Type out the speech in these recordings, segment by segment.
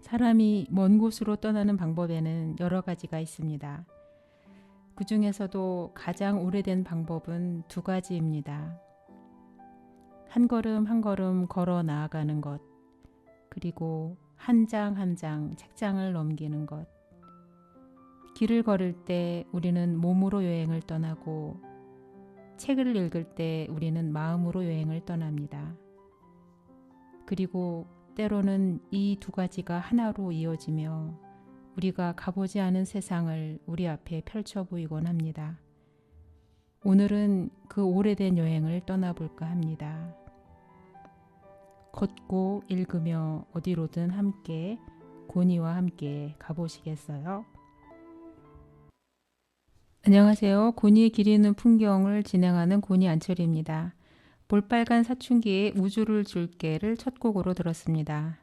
사람이 먼 곳으로 떠나는 방법에는 여러 가지가 있습니다. 그 중에서도 가장 오래된 방법은 두 가지입니다. 한 걸음 한 걸음 걸어 나아가는 것, 그리고 한 장 한 장 책장을 넘기는 것. 길을 걸을 때 우리는 몸으로 여행을 떠나고 책을 읽을 때 우리는 마음으로 여행을 떠납니다. 그리고 때로는 이 두 가지가 하나로 이어지며 우리가 가보지 않은 세상을 우리 앞에 펼쳐 보이곤 합니다. 오늘은 그 오래된 여행을 떠나볼까 합니다. 걷고 읽으며 어디로든 함께 고니와 함께 가보시겠어요? 안녕하세요. 고니의 길 잃는 풍경을 진행하는 고니 안철입니다. 볼빨간 사춘기의 우주를 줄게를 첫 곡으로 들었습니다.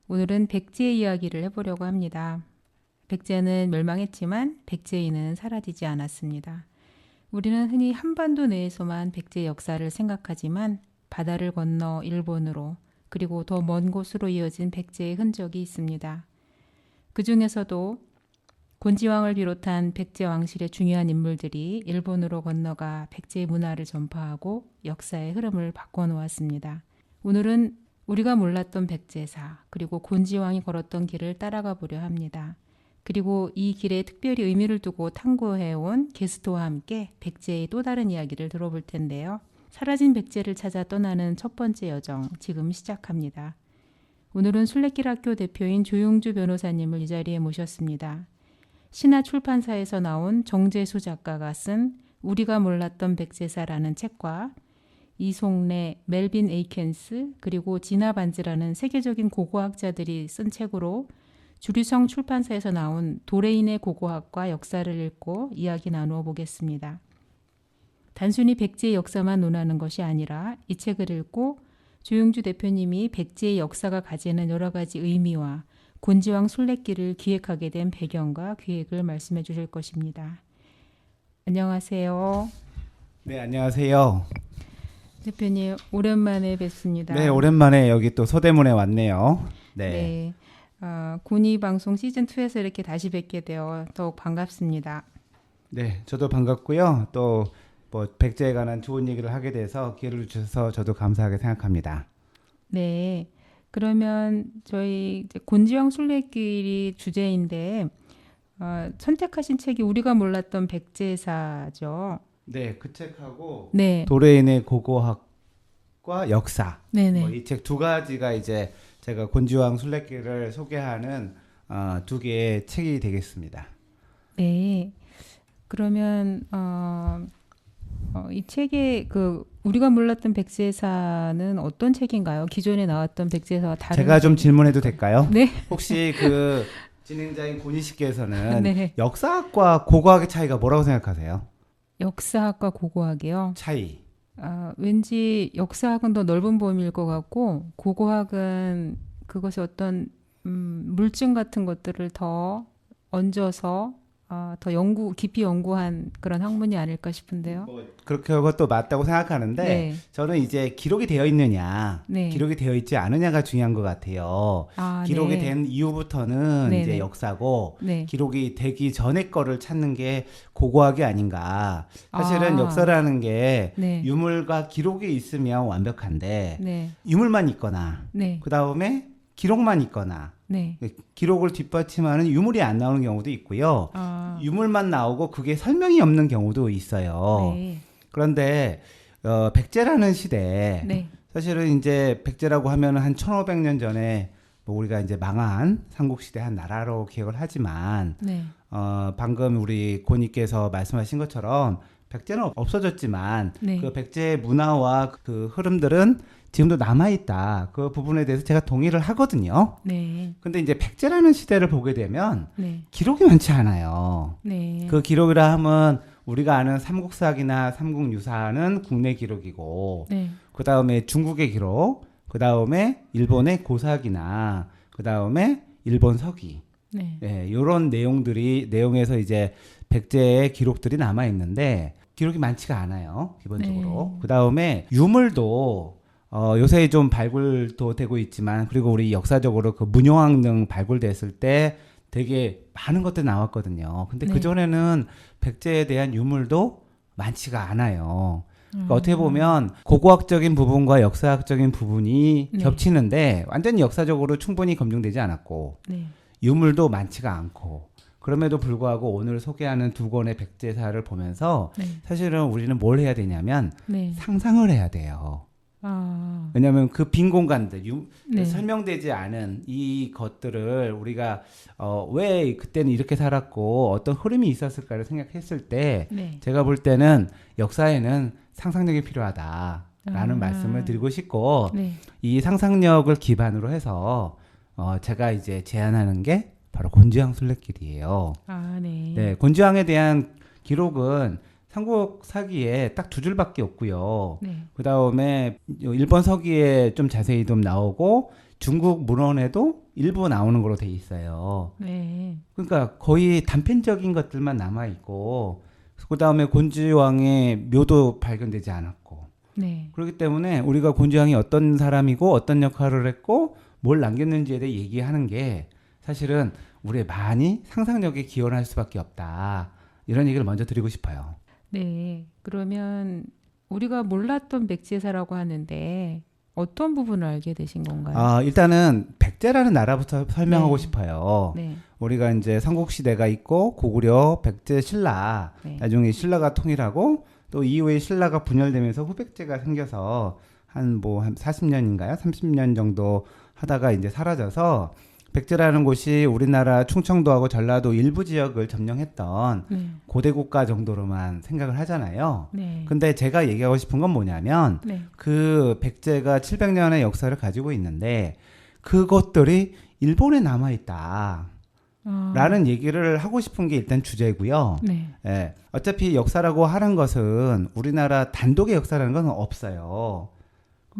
오늘은 백제의 이야기를 해보려고 합니다. 백제는 멸망했지만 백제인은 사라지지 않았습니다. 우리는 흔히 한반도 내에서만 백제의 역사를 생각하지만 바다를 건너 일본으로 그리고 더 먼 곳으로 이어진 백제의 흔적이 있습니다. 그 중에서도 곤지왕을 비롯한 백제 왕실의 중요한 인물들이 일본으로 건너가 백제의 문화를 전파하고 역사의 흐름을 바꿔놓았습니다. 오늘은 우리가 몰랐던 백제사 그리고 곤지왕이 걸었던 길을 따라가 보려 합니다. 그리고 이 길에 특별히 의미를 두고 탐구해온 게스트와 함께 백제의 또 다른 이야기를 들어볼 텐데요. 사라진 백제를 찾아 떠나는 첫 번째 여정 지금 시작합니다. 오늘은 순례길학교 대표인 조용주 변호사님을 이 자리에 모셨습니다. 신화출판사에서 나온 정재수 작가가 쓴 우리가 몰랐던 백제사라는 책과 이송래, 멜빈 에이켄스 그리고 지나 반즈라는 세계적인 고고학자들이 쓴 책으로 주류성 출판사에서 나온 도레인의 고고학과 역사를 읽고 이야기 나누어 보겠습니다. 단순히 백제의 역사만 논하는 것이 아니라 이 책을 읽고 조용주 대표님이 백제의 역사가 가지는 여러 가지 의미와 곤지왕 순례길을 기획하게 된 배경과 기획을 말씀해 주실 것입니다. 안녕하세요. 네, 안녕하세요. 대표님, 오랜만에 뵙습니다. 네, 오랜만에 여기 또 서대문에 왔네요. 네. 고니 방송 시즌2에서 이렇게 다시 뵙게 되어 더욱 반갑습니다. 네, 저도 반갑고요. 또 뭐 백제에 관한 좋은 얘기를 하게 돼서 기회를 주셔서 저도 감사하게 생각합니다. 네. 그러면 저희 이제 곤지왕 순례길이 주제인데 선택하신 책이 우리가 몰랐던 백제사죠. 네, 그 책하고 네. 도레인의 고고학과 역사. 네네. 이 책 두 가지가 이제 제가 곤지왕 순례길을 소개하는 두 개의 책이 되겠습니다. 네. 그러면 이 책의 그 우리가 몰랐던 백제사는 어떤 책인가요? 기존에 나왔던 백제사와 다른 제가 좀 질문해도 될까요? 네. 혹시 그 진행자인 고니 씨께서는 네. 역사학과 고고학의 차이가 뭐라고 생각하세요? 역사학과 고고학이요. 차이. 왠지 역사학은 더 넓은 범위일 것 같고 고고학은 그것이 어떤 물증 같은 것들을 더 얹어서 더 깊이 연구한 그런 학문이 아닐까 싶은데요. 그렇게 그것도 맞다고 생각하는데 네. 저는 이제 기록이 되어 있느냐, 네. 기록이 되어 있지 않느냐가 중요한 것 같아요. 기록이 네. 된 이후부터는 네, 이제 네. 역사고 네. 기록이 되기 전의 거를 찾는 게 고고학이 아닌가. 사실은 역사라는 게 네. 유물과 기록이 있으면 완벽한데 네. 유물만 있거나 네. 그 다음에 기록만 있거나 네. 기록을 뒷받침하는 유물이 안 나오는 경우도 있고요. 유물만 나오고 그게 설명이 없는 경우도 있어요. 네. 그런데 백제라는 시대에 네. 사실은 이제 백제라고 하면 한 1500년 전에 뭐 우리가 이제 망한 삼국시대 한 나라로 기억을 하지만 네. 방금 우리 고니께서 말씀하신 것처럼 백제는 없어졌지만 네. 그 백제의 문화와 그 흐름들은 지금도 남아있다. 그 부분에 대해서 제가 동의를 하거든요. 네. 근데 이제 백제라는 시대를 보게 되면 네. 기록이 많지 않아요. 네. 그 기록이라 하면 우리가 아는 삼국사기나 삼국유사는 국내 기록이고 네. 그 다음에 중국의 기록, 그 다음에 일본의 고사기나 그 다음에 일본 서기, 네. 이런 내용에서 이제 백제의 기록들이 남아 있는데 기록이 많지가 않아요, 기본적으로. 네. 그 다음에 유물도 요새 좀 발굴도 되고 있지만 그리고 우리 역사적으로 그 문용왕릉 발굴됐을 때 되게 많은 것들이 나왔거든요. 근데 네. 그전에는 백제에 대한 유물도 많지가 않아요. 그러니까 어떻게 보면 고고학적인 부분과 역사학적인 부분이 네. 겹치는데 완전히 역사적으로 충분히 검증되지 않았고 네. 유물도 많지가 않고 그럼에도 불구하고 오늘 소개하는 두 권의 백제사를 보면서 네. 사실은 우리는 뭘 해야 되냐면 네. 상상을 해야 돼요. 아. 왜냐하면 그 빈 공간들, 네. 설명되지 않은 이 것들을 우리가 왜 그때는 이렇게 살았고 어떤 흐름이 있었을까를 생각했을 때 네. 제가 볼 때는 역사에는 상상력이 필요하다라는 말씀을 드리고 싶고 네. 이 상상력을 기반으로 해서 제가 이제 제안하는 게 바로 곤지왕 순례길이에요. 아, 네. 네, 곤지왕에 대한 기록은 삼국 사기에 딱 두 줄밖에 없고요. 네. 그 다음에 일본 서기에 좀 자세히 좀 나오고 중국 문헌에도 일부 나오는 걸로 돼 있어요. 네. 그러니까 거의 단편적인 것들만 남아 있고 그 다음에 곤지왕의 묘도 발견되지 않았고 네. 그렇기 때문에 우리가 곤지왕이 어떤 사람이고 어떤 역할을 했고 뭘 남겼는지에 대해 얘기하는 게 사실은 우리의 많이 상상력에 기원할 수밖에 없다. 이런 얘기를 먼저 드리고 싶어요. 네. 그러면 우리가 몰랐던 백제사라고 하는데 어떤 부분을 알게 되신 건가요? 일단은 백제라는 나라부터 설명하고 네. 싶어요. 네. 우리가 이제 삼국시대가 있고 고구려, 백제, 신라 네. 나중에 신라가 통일하고 또 이후에 신라가 분열되면서 후백제가 생겨서 한 40년인가요? 30년 정도 하다가 이제 사라져서 백제라는 곳이 우리나라 충청도하고 전라도 일부 지역을 점령했던 네. 고대 국가 정도로만 생각을 하잖아요. 네. 근데 제가 얘기하고 싶은 건 뭐냐면 네. 그 백제가 700년의 역사를 가지고 있는데 그것들이 일본에 남아있다. 라는 얘기를 하고 싶은 게 일단 주제고요. 네. 예, 어차피 역사라고 하는 것은 우리나라 단독의 역사라는 건 없어요.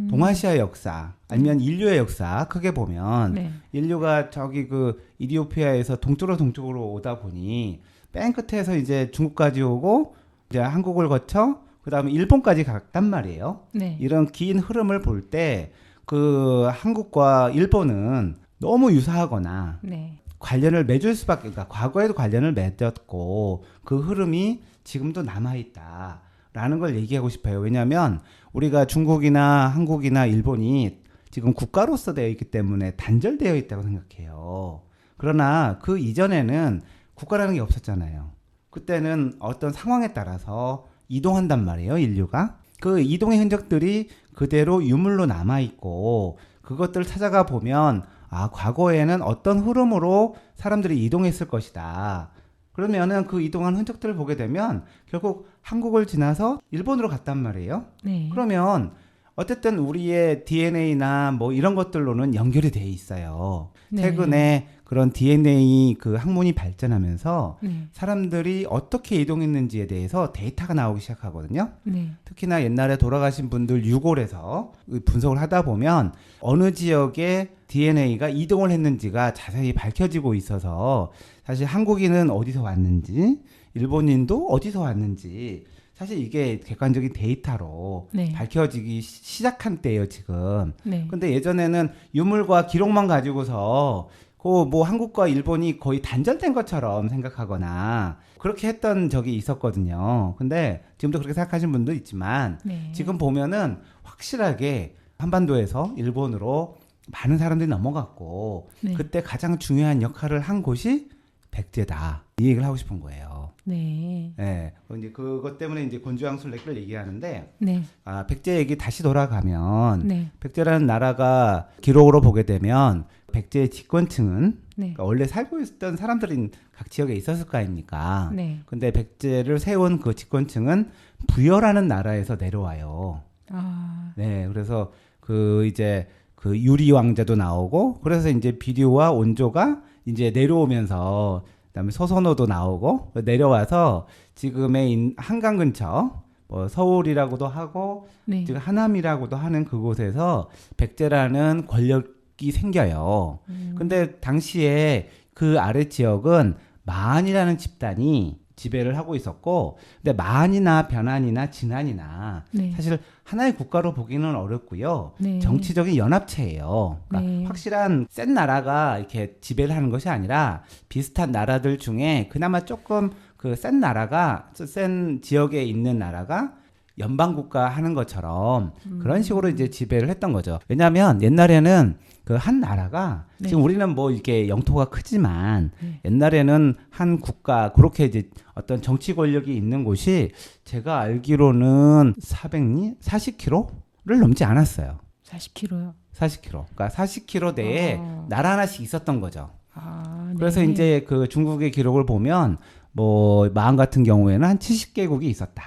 동아시아 역사 아니면 인류의 역사 크게 보면 네. 인류가 저기 그 이디오피아에서 동쪽으로 오다 보니 맨 끝에서 이제 중국까지 오고 이제 한국을 거쳐 그다음에 일본까지 갔단 말이에요. 네. 이런 긴 흐름을 볼 때 그 한국과 일본은 너무 유사하거나 네. 관련을 맺을 수밖에, 그러니까 과거에도 관련을 맺었고 그 흐름이 지금도 남아있다라는 걸 얘기하고 싶어요. 왜냐하면 우리가 중국이나 한국이나 일본이 지금 국가로서 되어 있기 때문에 단절되어 있다고 생각해요. 그러나 그 이전에는 국가라는 게 없었잖아요. 그때는 어떤 상황에 따라서 이동한단 말이에요, 인류가. 그 이동의 흔적들이 그대로 유물로 남아있고 그것들을 찾아가 보면 과거에는 어떤 흐름으로 사람들이 이동했을 것이다. 그러면은 그 이동한 흔적들을 보게 되면 결국 한국을 지나서 일본으로 갔단 말이에요. 네. 그러면 어쨌든 우리의 DNA나 뭐 이런 것들로는 연결이 돼 있어요. 네. 최근에 그런 DNA 그 학문이 발전하면서 네. 사람들이 어떻게 이동했는지에 대해서 데이터가 나오기 시작하거든요. 네. 특히나 옛날에 돌아가신 분들 유골에서 분석을 하다 보면 어느 지역에 DNA가 이동을 했는지가 자세히 밝혀지고 있어서 사실 한국인은 어디서 왔는지 일본인도 어디서 왔는지 사실 이게 객관적인 데이터로 네. 밝혀지기 시작한 때예요 지금. 네. 근데 예전에는 유물과 기록만 가지고서 그 뭐 한국과 일본이 거의 단절된 것처럼 생각하거나 그렇게 했던 적이 있었거든요. 근데 지금도 그렇게 생각하시는 분도 있지만 네. 지금 보면은 확실하게 한반도에서 일본으로 많은 사람들이 넘어갔고 네. 그때 가장 중요한 역할을 한 곳이 백제다. 이 얘기를 하고 싶은 거예요. 네. 네. 이제 그것 때문에 이제 곤주왕 순례길을 얘기하는데 네. 백제 얘기 다시 돌아가면 네. 백제라는 나라가 기록으로 보게 되면 백제의 집권층은 네. 그러니까 원래 살고 있었던 사람들인 각 지역에 있었을 거 아닙니까? 네. 근데 백제를 세운 그 집권층은 부여라는 나라에서 내려와요. 아. 네, 그래서 그 이제 그 유리 왕자도 나오고 그래서 이제 비류와 온조가 이제 내려오면서 그다음에 소선호도 나오고 내려와서 지금의 한강 근처 뭐 서울이라고도 하고 네. 지금 하남이라고도 하는 그곳에서 백제라는 권력이 생겨요. 근데 당시에 그 아래 지역은 마한이라는 집단이 지배를 하고 있었고, 근데 만이나 변한이나 진한이나 네. 사실 하나의 국가로 보기는 어렵고요. 네. 정치적인 연합체예요. 그러니까 네. 확실한 센 나라가 이렇게 지배를 하는 것이 아니라 비슷한 나라들 중에 그나마 조금 그 센 나라가 센 지역에 있는 나라가 연방국가 하는 것처럼 그런 식으로 이제 지배를 했던 거죠. 왜냐하면 옛날에는 그 한 나라가 네. 지금 우리는 뭐 이렇게 영토가 크지만 네. 옛날에는 한 국가 그렇게 이제 어떤 정치 권력이 있는 곳이 제가 알기로는 40km를 넘지 않았어요. 40kg요. 40km. 그러니까 40km 내에 나라 하나씩 있었던 거죠. 네. 그래서 이제 그 중국의 기록을 보면 뭐 마흔 같은 경우에는 한 70개국이 있었다.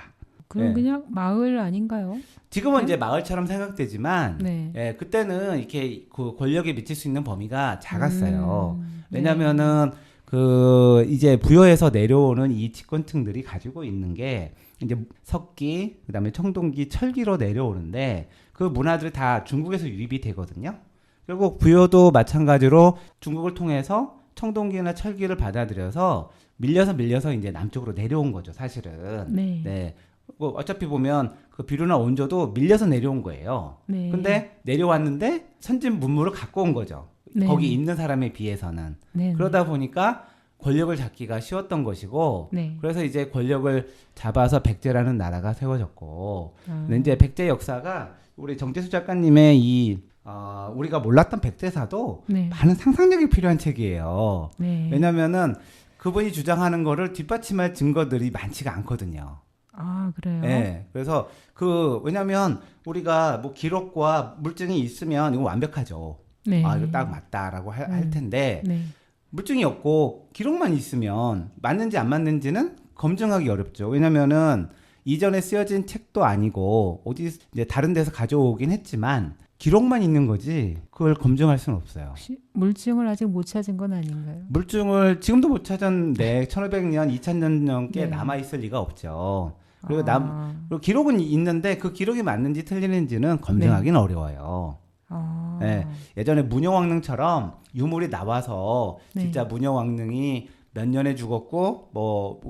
그럼 네. 그냥 마을 아닌가요? 지금은 네? 이제 마을처럼 생각되지만 네. 예, 그때는 이렇게 그 권력에 미칠 수 있는 범위가 작았어요. 네. 왜냐면은 그 이제 부여에서 내려오는 이 집권층들이 가지고 있는 게 이제 석기, 그다음에 청동기, 철기로 내려오는데 그 문화들이 다 중국에서 유입이 되거든요. 결국 부여도 마찬가지로 중국을 통해서 청동기나 철기를 받아들여서 밀려서 이제 남쪽으로 내려온 거죠, 사실은. 네. 네. 뭐 어차피 보면 그 비료나 원조도 밀려서 내려온 거예요. 네. 근데 내려왔는데 선진 문물을 갖고 온 거죠. 네. 거기 있는 사람에 비해서는. 네. 그러다 보니까 권력을 잡기가 쉬웠던 것이고, 네. 그래서 이제 권력을 잡아서 백제라는 나라가 세워졌고, 아. 근데 이제 백제 역사가 우리 정재수 작가님의 우리가 몰랐던 백제사도 네. 많은 상상력이 필요한 책이에요. 네. 왜냐면은 그분이 주장하는 거를 뒷받침할 증거들이 많지가 않거든요. 아, 그래요? 네. 그래서 왜냐면 우리가 뭐 기록과 물증이 있으면 이거 완벽하죠. 네. 아, 이거 딱 맞다라고 할 텐데, 네. 물증이 없고 기록만 있으면 맞는지 안 맞는지는 검증하기 어렵죠. 왜냐면은 이전에 쓰여진 책도 아니고 어디 이제 다른 데서 가져오긴 했지만 기록만 있는 거지 그걸 검증할 수는 없어요. 혹시 물증을 아직 못 찾은 건 아닌가요? 물증을 지금도 못 찾았는데 1500년, 2000년 넘게 네. 남아 있을 리가 없죠. 그리고 아. 그리고 기록은 있는데 그 기록이 맞는지 틀리는지는 검증하기는 어려워요. 아. 네. 예전에 문영왕릉처럼 유물이 나와서 네. 진짜 문영왕릉이 몇 년에 죽었고 뭐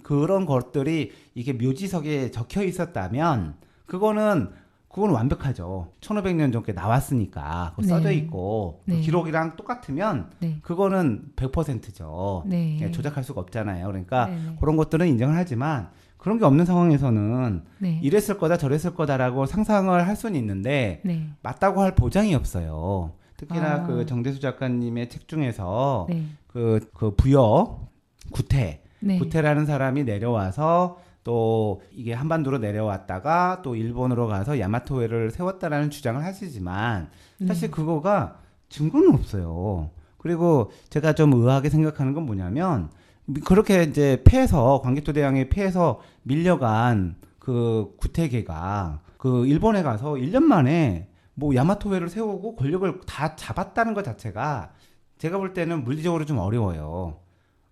그런 것들이 이게 묘지석에 적혀 있었다면 그건 완벽하죠. 1500년 전께 나왔으니까 그거 써져 네. 있고 그 네. 기록이랑 똑같으면 네. 그거는 100%죠. 네. 조작할 수가 없잖아요. 그러니까 네네. 그런 것들은 인정을 하지만 그런 게 없는 상황에서는 네. 이랬을 거다 저랬을 거다라고 상상을 할 수는 있는데 네. 맞다고 할 보장이 없어요. 특히나 아. 그 정대수 작가님의 책 중에서 네. 그 부여 네. 구태라는 사람이 내려와서 또 이게 한반도로 내려왔다가 또 일본으로 가서 야마토해를 세웠다라는 주장을 하시지만 사실 그거가 증거는 없어요. 그리고 제가 좀 의아하게 생각하는 건 뭐냐면 그렇게 이제 광개토대왕의 패해서 밀려간 그 구태계가 그 일본에 가서 1년 만에 뭐 야마토해를 세우고 권력을 다 잡았다는 것 자체가 제가 볼 때는 물리적으로 좀 어려워요.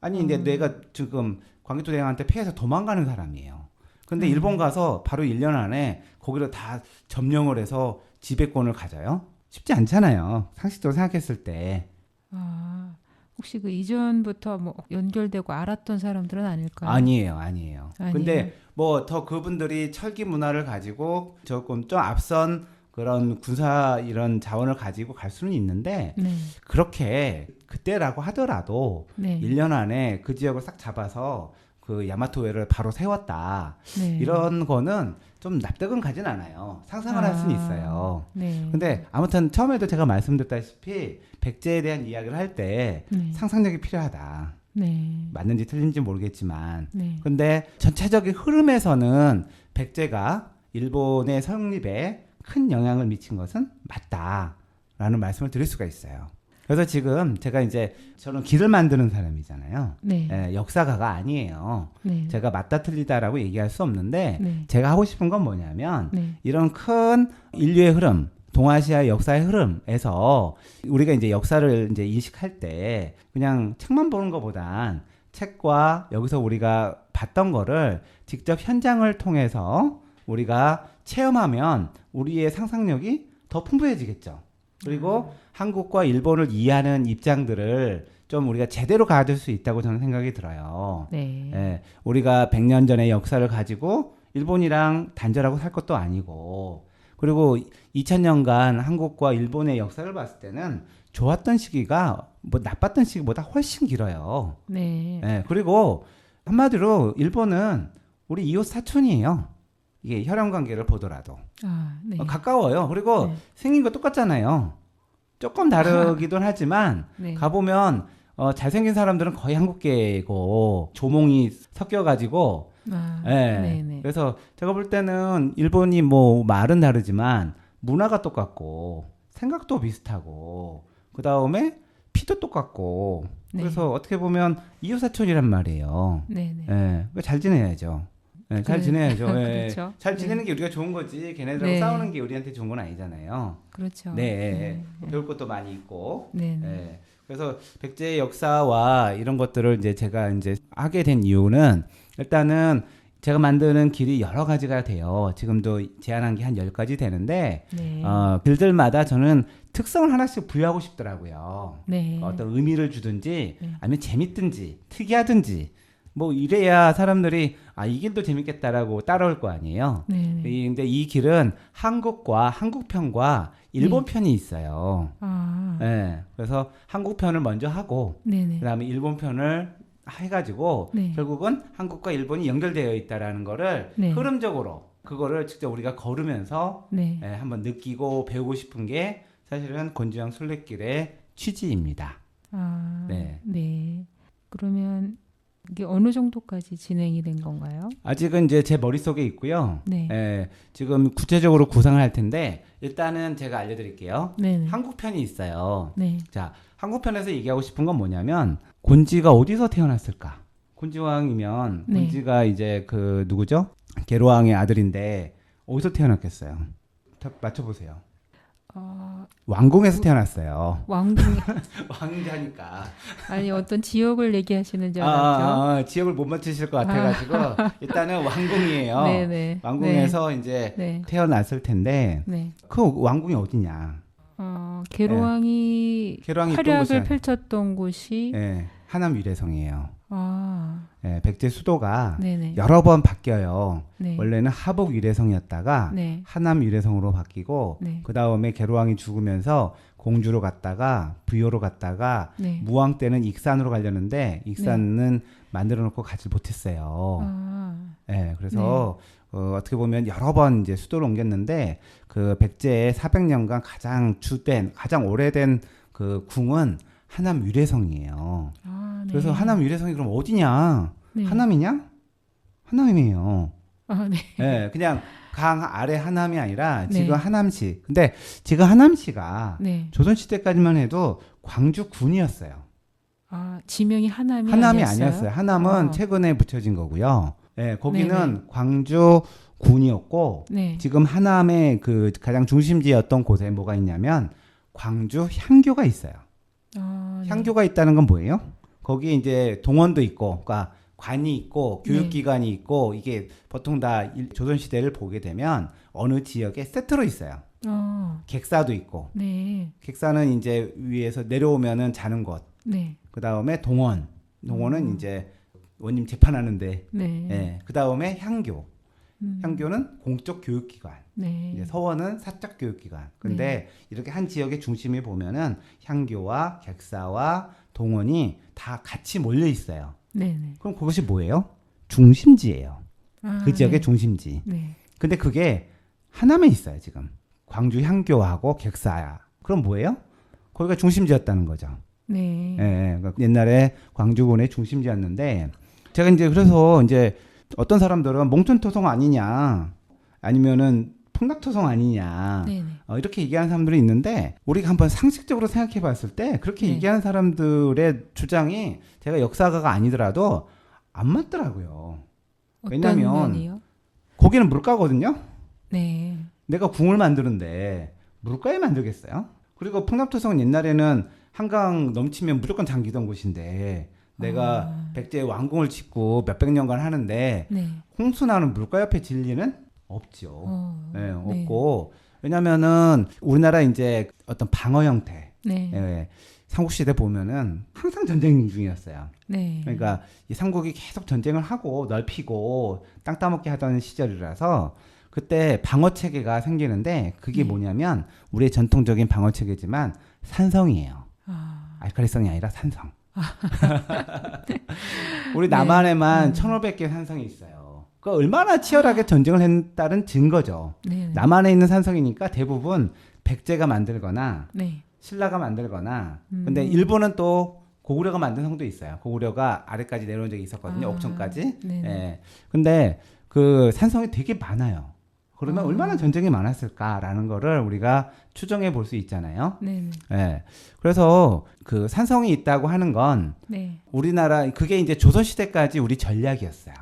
아니 근데 내가 지금 광개토대왕한테 패해서 도망가는 사람이에요. 근데 일본 가서 바로 1년 안에 거기를 다 점령을 해서 지배권을 가져요? 쉽지 않잖아요. 상식적으로 생각했을 때. 아, 혹시 그 이전부터 뭐 연결되고 알았던 사람들은 아닐까요? 아니에요. 아니에요? 근데 뭐 더 그분들이 철기 문화를 가지고 조금 좀 앞선 그런 군사 이런 자원을 가지고 갈 수는 있는데 네. 그렇게 그때라고 하더라도 네. 1년 안에 그 지역을 싹 잡아서 그 야마토해를 바로 세웠다. 네. 이런 거는 좀 납득은 가진 않아요. 상상을 할 수는 있어요. 네. 근데 아무튼 처음에도 제가 말씀드렸다시피 백제에 대한 이야기를 할 때 네. 상상력이 필요하다. 네. 맞는지 틀린지 모르겠지만 네. 근데 전체적인 흐름에서는 백제가 일본의 성립에 큰 영향을 미친 것은 맞다라는 말씀을 드릴 수가 있어요. 그래서 지금 제가 이제 저는 길을 만드는 사람이잖아요. 네. 역사가가 아니에요. 네. 제가 맞다 틀리다라고 얘기할 수 없는데 네. 제가 하고 싶은 건 뭐냐면 네. 이런 큰 인류의 흐름, 동아시아의 역사의 흐름에서 우리가 이제 역사를 이제 인식할 때 그냥 책만 보는 것보단 책과 여기서 우리가 봤던 거를 직접 현장을 통해서 우리가 체험하면 우리의 상상력이 더 풍부해지겠죠. 그리고 한국과 일본을 이해하는 입장들을 좀 우리가 제대로 가질 수 있다고 저는 생각이 들어요. 네. 예, 우리가 100년 전의 역사를 가지고 일본이랑 단절하고 살 것도 아니고, 그리고 2000년간 한국과 일본의 역사를 봤을 때는 좋았던 시기가 뭐 나빴던 시기보다 훨씬 길어요. 네. 예, 그리고 한마디로 일본은 우리 이웃 사촌이에요. 이게 혈연 관계를 보더라도 아, 네. 가까워요. 그리고 네. 생긴 거 똑같잖아요. 조금 다르기도 하지만 네. 가보면 잘생긴 사람들은 거의 한국계고 조몽이 섞여가지고 아, 예. 네네. 그래서 제가 볼 때는 일본이 뭐 말은 다르지만 문화가 똑같고 생각도 비슷하고 그 다음에 피도 똑같고 네. 그래서 어떻게 보면 이웃 사촌이란 말이에요. 네네. 예. 잘 지내야죠. 예, 잘 그- 지내야죠. 예. 그렇죠. 잘 네. 지내는 게 우리가 좋은 거지. 걔네들하고 네. 싸우는 게 우리한테 좋은 건 아니잖아요. 그렇죠. 네. 네. 배울 것도 많이 있고. 네. 네. 예. 그래서 백제의 역사와 이런 것들을 이제 제가 이제 하게 된 이유는 일단은 제가 만드는 길이 여러 가지가 돼요. 지금도 제안한 게 한 10가지 되는데 네. 길들마다 저는 특성을 하나씩 부여하고 싶더라고요. 네. 어떤 의미를 주든지 네. 아니면 재밌든지 특이하든지 뭐 이래야 사람들이 이 길도 재밌겠다라고 따라올 거 아니에요. 네. 네. 근데 이 길은 한국과 한국편과 일본 편이 있어요. 아. 네. 그래서 한국 편을 먼저 하고 네네. 그다음에 일본 편을 해가지고 네. 결국은 한국과 일본이 연결되어 있다라는 거를 네. 흐름적으로 그거를 직접 우리가 걸으면서 네. 한번 느끼고 배우고 싶은 게 사실은 곤지암 순례길의 취지입니다. 아. 네. 네. 그러면 이게 어느 정도까지 진행이 된 건가요? 아직은 이제 제 머릿속에 있고요. 네. 지금 구체적으로 구상을 할 텐데 일단은 제가 알려드릴게요. 네네. 한국편이 있어요. 네. 자, 한국편에서 얘기하고 싶은 건 뭐냐면 곤지가 어디서 태어났을까? 곤지왕이면 네. 곤지가 이제 그 누구죠? 계로왕의 아들인데 어디서 태어났겠어요? 맞춰보세요. 왕궁에서 태어났어요. 왕궁 왕자니까. 아니 어떤 지역을 얘기하시는 줄 알았죠. 지역을 못 맞추실 것 같아가지고 일단은 왕궁이에요. 네네. 왕궁에서 이제 네. 태어났을 텐데 네. 그 왕궁이 어디냐? 계로왕이 계로왕이 있던 활약을 곳이 펼쳤던 곳이 예, 하남 위례성이에요. 아, 예, 백제 수도가 네네. 여러 번 바뀌어요. 네. 원래는 하복 위례성이었다가 네. 하남 위례성으로 바뀌고 네. 그 다음에 계로왕이 죽으면서 공주로 갔다가 부여로 갔다가 네. 무왕 때는 익산으로 가려는데 익산은 만들어 놓고 가지 못했어요. 아, 예, 그래서 어떻게 보면 여러 번 이제 수도를 옮겼는데 그 백제의 400년간 가장 주된 가장 오래된 그 궁은 하남 위례성이에요. 아, 네. 그래서 하남 위례성이 그럼 어디냐? 네. 하남이냐? 하남이에요. 아, 네. 예, 그냥 강 아래 하남이 아니라 네. 지금 하남시. 근데 지금 하남시가 네. 조선시대까지만 해도 광주군이었어요. 아, 지명이 하남이 하남이 아니었어요? 아니었어요. 하남은 아. 최근에 붙여진 거고요. 예, 거기는 네네. 광주군이었고 네. 지금 하남의 그 가장 중심지였던 곳에 뭐가 있냐면 광주 향교가 있어요. 아, 네. 향교가 있다는 건 뭐예요? 거기에 이제 동원도 있고, 그러니까 관이 있고 네. 교육기관이 있고 이게 보통 다 조선시대를 보게 되면 어느 지역에 세트로 있어요. 객사도 있고, 네. 객사는 이제 위에서 내려오면은 자는 곳. 네. 그 다음에 동원은 이제 원님 재판하는데, 네. 예. 그 다음에 향교. 음. 향교는 공적 교육기관. 네. 이제 서원은 사적 교육기관. 근데 이렇게 한 지역의 중심에 보면은 향교와 객사와 동원이 다 같이 몰려 있어요. 네. 네. 그럼 그것이 뭐예요? 중심지예요. 아, 그 지역의 네. 중심지. 네. 근데 그게 하남에 있어요, 지금. 광주 향교하고 객사야. 그럼 뭐예요? 거기가 중심지였다는 거죠. 네. 예, 그러니까 옛날에 광주군의 중심지였는데 제가 이제 그래서 이제 어떤 사람들은 몽촌토성 아니냐 아니면은 풍납토성 아니냐 네. 네. 이렇게 얘기하는 사람들이 있는데 우리가 한번 상식적으로 생각해 봤을 때 그렇게 네. 얘기하는 사람들의 주장이 제가 역사가가 아니더라도 안 맞더라고요. 어떤 왜냐면 면이요? 거기는 물가거든요. 네. 내가 궁을 만드는데 물가에 만들겠어요? 그리고 풍납토성은 옛날에는 한강 넘치면 무조건 잠기던 곳인데 내가 백제의 왕궁을 짓고 몇백 년간 하는데 네. 홍수나는 물가 옆에 질 리는 없죠. 네, 네. 없고 왜냐면은 우리나라 이제 어떤 방어 형태, 네. 예, 삼국시대 보면은 항상 전쟁 중이었어요. 네. 그러니까 이 삼국이 계속 전쟁을 하고 넓히고 땅 따먹게 하던 시절이라서 그때 방어 체계가 생기는데 그게 네. 뭐냐면 우리의 전통적인 방어 체계지만 산성이에요. 아, 알칼리성이 아니라 산성. 우리 네. 남한에만 1,500개 산성이 있어요. 그 얼마나 치열하게 전쟁을 했다는 증거죠. 네. 남한에 있는 산성이니까 대부분 백제가 만들거나 네. 신라가 만들거나 근데 일본은 또 고구려가 만든 성도 있어요. 고구려가 아래까지 내려온 적이 있었거든요. 아, 옥천까지. 네네. 예. 근데 그 산성이 되게 많아요. 그러면 아. 얼마나 전쟁이 많았을까라는 거를 우리가 추정해 볼 수 있잖아요. 네. 예. 그래서 그 산성이 있다고 하는 건 네. 우리나라 그게 이제 조선 시대까지 우리 전략이었어요.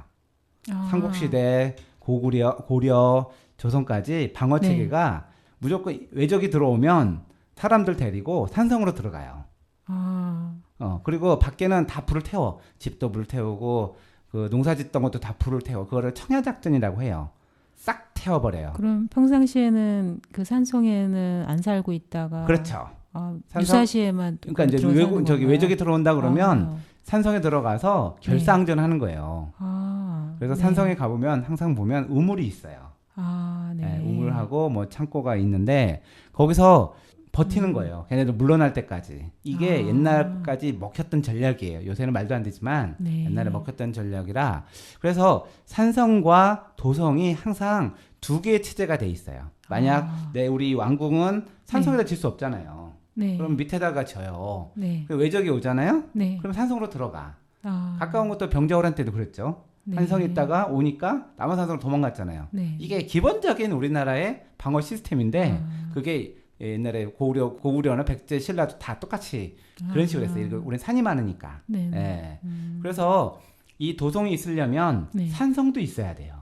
아. 삼국 시대, 고려, 조선까지 방어 네. 체계가 무조건 외적이 들어오면 사람들 데리고 산성으로 들어가요. 아. 그리고 밖에는 다 불을 태워. 집도 불 태우고 그 농사 짓던 것도 다 불을 태워. 그거를 청야작전이라고 해요. 싹 태워버려요. 그럼 평상시에는 그 산성에는 안 살고 있다가 그렇죠. 산성? 유사시에만 그러니까 이제 들어서 사는 건가요? 외적이 들어온다 그러면 아. 산성에 들어가서 결사항전 하는 거예요. 아. 그래서 네. 산성에 가보면 항상 보면 우물이 있어요. 아, 네. 네, 우물하고 뭐 창고가 있는데 거기서 버티는 거예요. 걔네들 물러날 때까지. 이게 아. 옛날까지 먹혔던 전략이에요. 요새는 말도 안 되지만 네. 옛날에 먹혔던 전략이라 그래서 산성과 도성이 항상 두 개의 체제가 돼 있어요. 만약 우리 왕궁은 산성에다 질 수 없잖아요. 네. 그럼 밑에다가 져요. 네. 그 외적이 오잖아요. 네. 그럼 산성으로 들어가. 아. 가까운 것도 병자호란 때도 그랬죠. 네. 산성에 있다가 오니까 남한 산성으로 도망갔잖아요. 네. 이게 기본적인 우리나라의 방어 시스템인데 아. 그게 옛날에 고구려나 백제, 신라도 다 똑같이 그런 식으로 했어요. 이거 우리는 산이 많으니까. 네. 예. 그래서 이 도성이 있으려면 네. 산성도 있어야 돼요.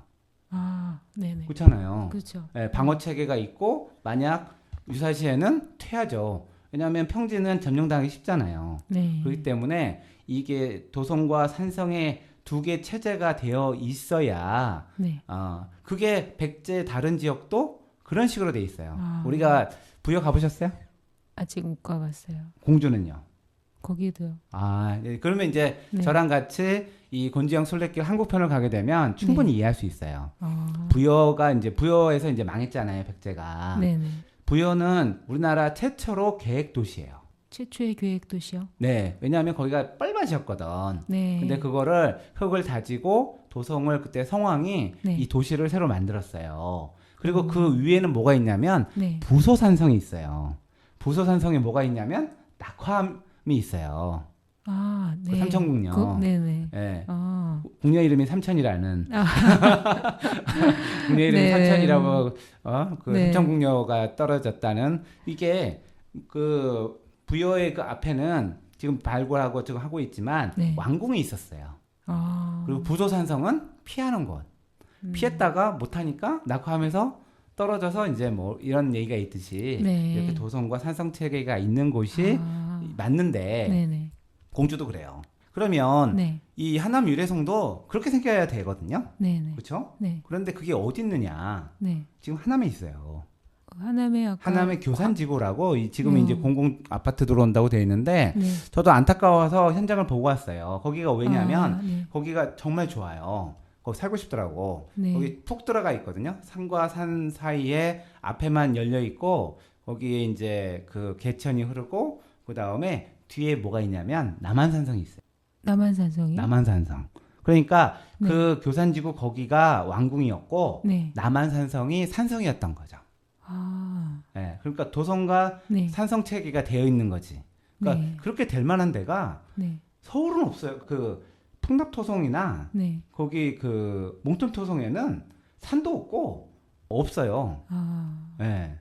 아, 네네. 그렇잖아요. 그렇죠. 예, 방어 체계가 있고 만약 유사시에는 퇴하죠. 왜냐하면 평지는 점령당하기 쉽잖아요. 네. 그렇기 때문에 이게 도성과 산성의 두 개 체제가 되어 있어야 네. 그게 백제 다른 지역도 그런 식으로 돼 있어요. 아. 우리가 부여 가보셨어요? 아직 못 가봤어요. 공주는요? 거기도요. 예, 그러면 이제 네. 저랑 같이 이 곤지영 순례길 한국편을 가게 되면 충분히 이해할 수 있어요. 부여에서 이제 망했잖아요, 백제가. 네네. 부여는 우리나라 최초로 계획 도시예요. 최초의 계획 도시요? 네, 왜냐하면 거기가 뻘밭이었거든. 네. 근데 그거를 흙을 다지고 도성을 그때 성왕이 네. 이 도시를 새로 만들었어요. 그리고 그 위에는 뭐가 있냐면 네. 부소산성이 있어요. 부소산성에 뭐가 있냐면 낙화암이 있어요. 아, 네. 그 삼천궁녀. 네네. 예. 아. 궁녀 이름이 삼천이라는. 궁녀 이름이 네. 삼천이라고 그 네. 삼천궁녀가 떨어졌다는 이게 그 부여의 그 앞에는 지금 발굴하고 지금 하고 있지만 네. 왕궁이 있었어요. 아. 그리고 부소산성은 피하는 곳. 피했다가 못하니까 낙하하면서 떨어져서 이제 뭐 이런 얘기가 있듯이 네. 이렇게 도성과 산성 체계가 있는 곳이 맞는데 네네. 공주도 그래요. 그러면 네. 이 하남 유래성도 그렇게 생겨야 되거든요. 네네. 그렇죠? 네. 그런데 그게 어디 있느냐? 네. 지금 하남에 있어요. 하남에 아까 하남의 교산지구라고 지금 음. 이제 공공 아파트 들어온다고 돼 있는데 네. 저도 안타까워서 현장을 보고 왔어요. 거기가 왜냐하면 네. 거기가 정말 좋아요. 거기 살고 싶더라고. 네. 거기 푹 들어가 있거든요. 산과 산 사이에 앞에만 열려 있고 거기에 이제 그 개천이 흐르고 그 다음에 뒤에 뭐가 있냐면 남한산성이 있어요. 남한산성이요? 남한산성. 그러니까 네. 그 교산지구 거기가 왕궁이었고 네. 남한산성이 산성이었던 거죠. 아. 예, 그러니까 도성과 네. 산성 체계가 되어 있는 거지. 그러니까 네. 그렇게 될 만한 데가 네. 서울은 없어요. 그 풍납토성이나 네. 거기 그 몽tum토성에는 산도 없고 없어요. 아. 예.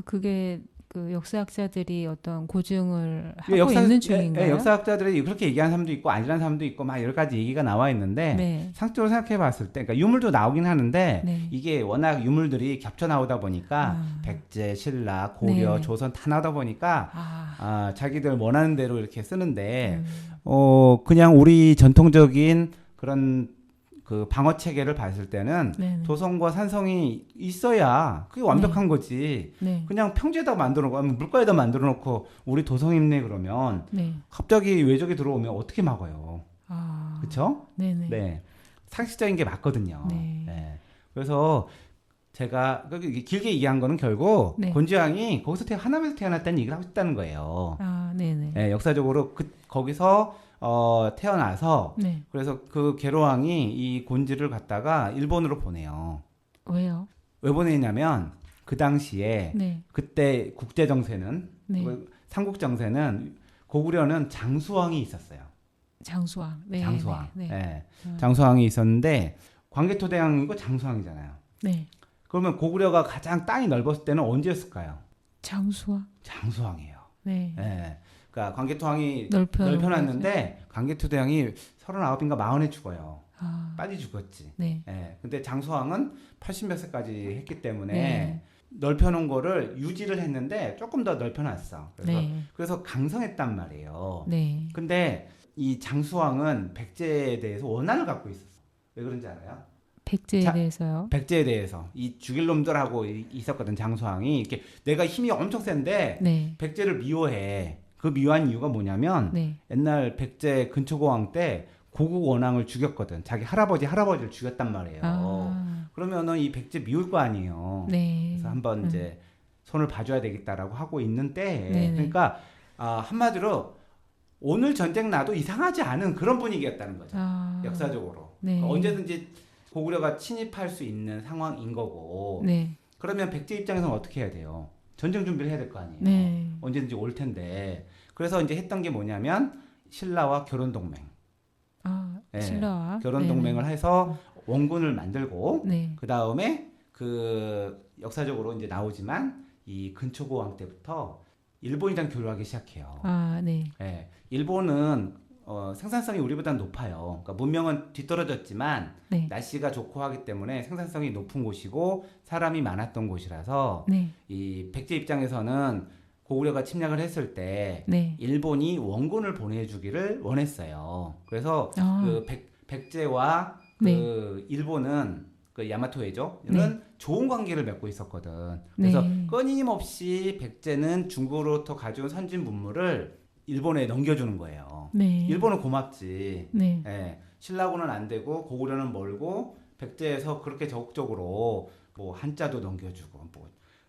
그게 그 역사학자들이 어떤 고증을 하고 예, 있는 중인가요? 역사학자들이 그렇게 얘기하는 사람도 있고 아니라는 사람도 있고 막 여러 가지 얘기가 나와 있는데 네. 상적으로 생각해 봤을 때 그러니까 유물도 나오긴 하는데 네. 이게 워낙 유물들이 겹쳐 나오다 보니까 백제, 신라, 고려, 네. 조선 다 나오다 보니까 아. 자기들 원하는 대로 이렇게 쓰는데 음. 그냥 우리 전통적인 그런 그 방어 체계를 봤을 때는 네네. 도성과 산성이 있어야 그게 완벽한 거지. 네. 그냥 평지에다 만들어 놓고 아니면 물가에다 만들어 놓고 우리 도성 있네 그러면 네. 갑자기 외적이 들어오면 어떻게 막아요? 아. 그렇죠? 네네. 네. 상식적인 게 맞거든요. 네. 네. 그래서 제가 길게 얘기한 거는 결국 네. 곤지왕이 거기서 하남에서 태어났다는 얘기를 하고 싶다는 거예요. 아, 네네. 네, 역사적으로 거기서 태어나서 네. 그래서 그 계로왕이 이 곤지를 갖다가 일본으로 보내요. 왜요? 왜 보내냐면 그 당시에 네. 그때 국제 정세는 네. 삼국 정세는 고구려는 장수왕이 있었어요. 장수왕. 네. 장수왕. 네. 네. 네. 장수왕이 있었는데 광개토대왕이고 장수왕이잖아요. 네. 그러면 고구려가 가장 땅이 넓었을 때는 언제였을까요? 장수왕. 장수왕이에요. 네. 예. 그러니까 광개토왕이 넓혀놓은 넓혀놨는데 광개토대왕이 39인가 40에 죽어요. 아. 빨리 죽었지. 네. 예. 근데 장수왕은 80몇 세까지 했기 때문에 네. 넓혀놓은 거를 유지를 했는데 조금 더 넓혀놨어. 그래서, 네. 그래서 강성했단 말이에요. 네. 근데 이 장수왕은 백제에 대해서 원한을 갖고 있었어. 왜 그런지 알아요? 백제에 자, 대해서요. 백제에 대해서 이 죽일 놈들하고 있었거든. 장수왕이 이렇게 내가 힘이 엄청 센데 네. 백제를 미워해. 그 미워한 이유가 뭐냐면 네. 옛날 백제 근초고왕 때 고국 원왕을 죽였거든. 자기 할아버지를 죽였단 말이에요. 아. 그러면은 이 백제 미울 거 아니에요. 네. 그래서 한번 이제 손을 봐줘야 되겠다라고 하고 있는 때에 네네. 그러니까 한마디로 오늘 전쟁 나도 이상하지 않은 그런 분위기였다는 거죠. 아. 역사적으로. 네. 그러니까 언제든지 고구려가 침입할 수 있는 상황인 거고 네. 그러면 백제 입장에서는 어떻게 해야 돼요? 전쟁 준비를 해야 될 거 아니에요. 네. 언제든지 올 텐데. 그래서 이제 했던 게 뭐냐면 신라와 결혼 동맹. 아, 네. 신라와 결혼 동맹을 해서 원군을 만들고 네. 그 다음에 그 역사적으로 이제 나오지만 이 근초고왕 때부터 일본이랑 교류하기 시작해요. 아, 네. 예, 일본은 생산성이 우리보다 높아요. 그러니까 문명은 뒤떨어졌지만 네. 날씨가 좋고 하기 때문에 생산성이 높은 곳이고 사람이 많았던 곳이라서 네. 이 백제 입장에서는 고구려가 침략을 했을 때 네. 일본이 원군을 보내주기를 원했어요. 그래서 아. 그 백제와 그 네. 일본은 그 야마토해죠. 네. 는 좋은 관계를 맺고 있었거든. 그래서 네. 끊임없이 백제는 중국으로부터 가져온 선진 문물을 일본에 넘겨주는 거예요. 네. 일본은 고맙지. 네. 예, 신라고는 안 되고 고구려는 멀고 백제에서 그렇게 적극적으로 뭐 한자도 넘겨주고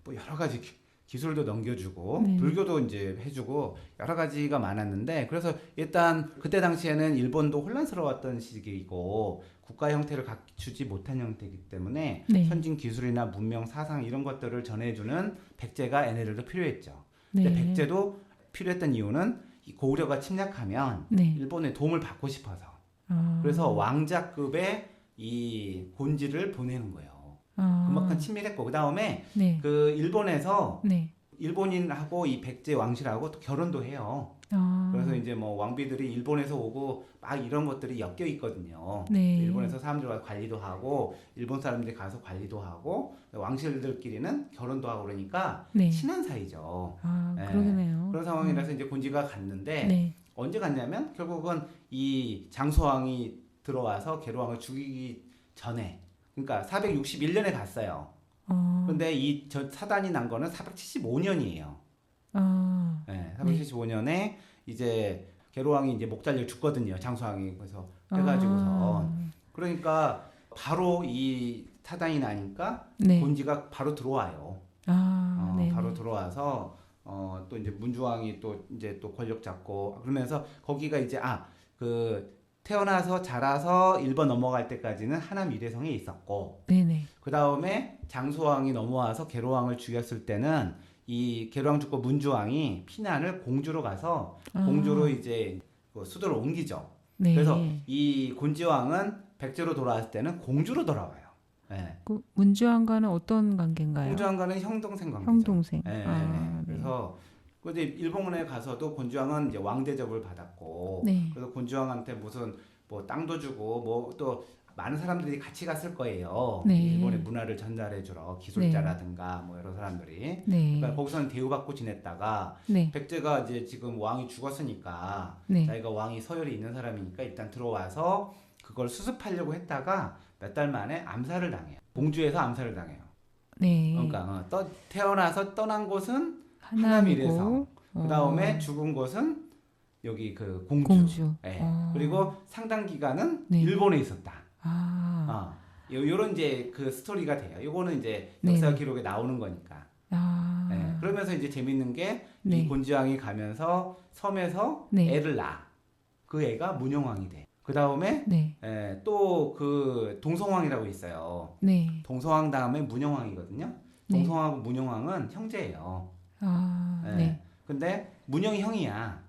뭐 여러 가지 기술도 넘겨주고 네. 불교도 이제 해주고 여러 가지가 많았는데 그래서 일단 그때 당시에는 일본도 혼란스러웠던 시기이고 국가 형태를 갖추지 못한 형태이기 때문에 네. 선진 기술이나 문명 사상 이런 것들을 전해주는 백제가 얘네들도 필요했죠. 네. 근데 백제도 필요했던 이유는 이 고구려가 침략하면 네. 일본의 도움을 받고 싶어서 아. 그래서 왕자급의 이 곤지를 보내는 거예요. 아. 그만큼 친밀했고 그 다음에 네. 그 일본에서 네. 일본인하고 이 백제 왕실하고 또 결혼도 해요. 아. 그래서 이제 뭐 왕비들이 일본에서 오고 막 이런 것들이 엮여 있거든요. 네. 일본에서 사람들과 관리도 하고 일본 사람들이 가서 관리도 하고 왕실들끼리는 결혼도 하고 그러니까 네. 친한 사이죠. 아, 네. 그러네요. 그런 상황이라서 이제 곤지가 갔는데 네. 언제 갔냐면 결국은 이 장수왕이 들어와서 계로왕을 죽이기 전에 그러니까 461년에 갔어요. 근데 이 사단이 난 거는 475년이에요. 아. 네, 475년에 이제 계로왕이 이제 목 잘려 죽거든요. 장수왕이 그래서 해가지고서 그러니까 바로 이 사단이 나니까 네. 곤지가 바로 들어와요. 아, 네. 바로 들어와서 또 이제 문주왕이 또 이제 또 권력 잡고 그러면서 거기가 이제 그 태어나서 자라서 일본 넘어갈 때까지는 하남 이대성에 있었고 네네. 그 다음에 장수왕이 넘어와서 계로왕을 죽였을 때는 이 계로왕 죽고 문주왕이 피난을 공주로 가서 공주로 이제 그 수도를 옮기죠. 네. 그래서 이 곤지왕은 백제로 돌아왔을 때는 공주로 돌아와요. 네. 그 문주왕과는 어떤 관계인가요? 공주왕과는 형동생 관계죠. 형동생. 네. 아, 네. 그래서 근데 일본에 가서도 곤주왕은 이제 왕 대접을 받았고 네. 그래서 곤주왕한테 무슨 뭐 땅도 주고 뭐 또 많은 사람들이 같이 갔을 거예요. 네. 일본의 문화를 전달해 주러 기술자라든가 뭐 여러 사람들이 네. 그러니까 거기서는 대우받고 지냈다가 네. 백제가 이제 지금 왕이 죽었으니까 네. 자기가 왕이 서열이 있는 사람이니까 일단 들어와서 그걸 수습하려고 했다가 몇 달 만에 암살을 당해요. 공주에서 암살을 당해요. 네. 그러니까 태어나서 떠난 곳은 하남이고, 하남이래성. 그 다음에 죽은 곳은 여기 그 공주. 예. 그리고 상당 기간은 네. 일본에 있었다. 아, 요런 이제 그 스토리가 돼요. 요거는 이제 네. 역사 기록에 나오는 거니까. 아, 예. 그러면서 이제 재밌는 게 이 네. 곤지왕이 가면서 섬에서 네. 애를 낳아. 그 애가 문영왕이 돼. 그 다음에 네. 또 그 동성왕이라고 있어요. 네. 동성왕 다음에 문영왕이거든요. 네. 동성왕하고 문영왕은 형제예요. 아, 네. 근데 문영이 형이야.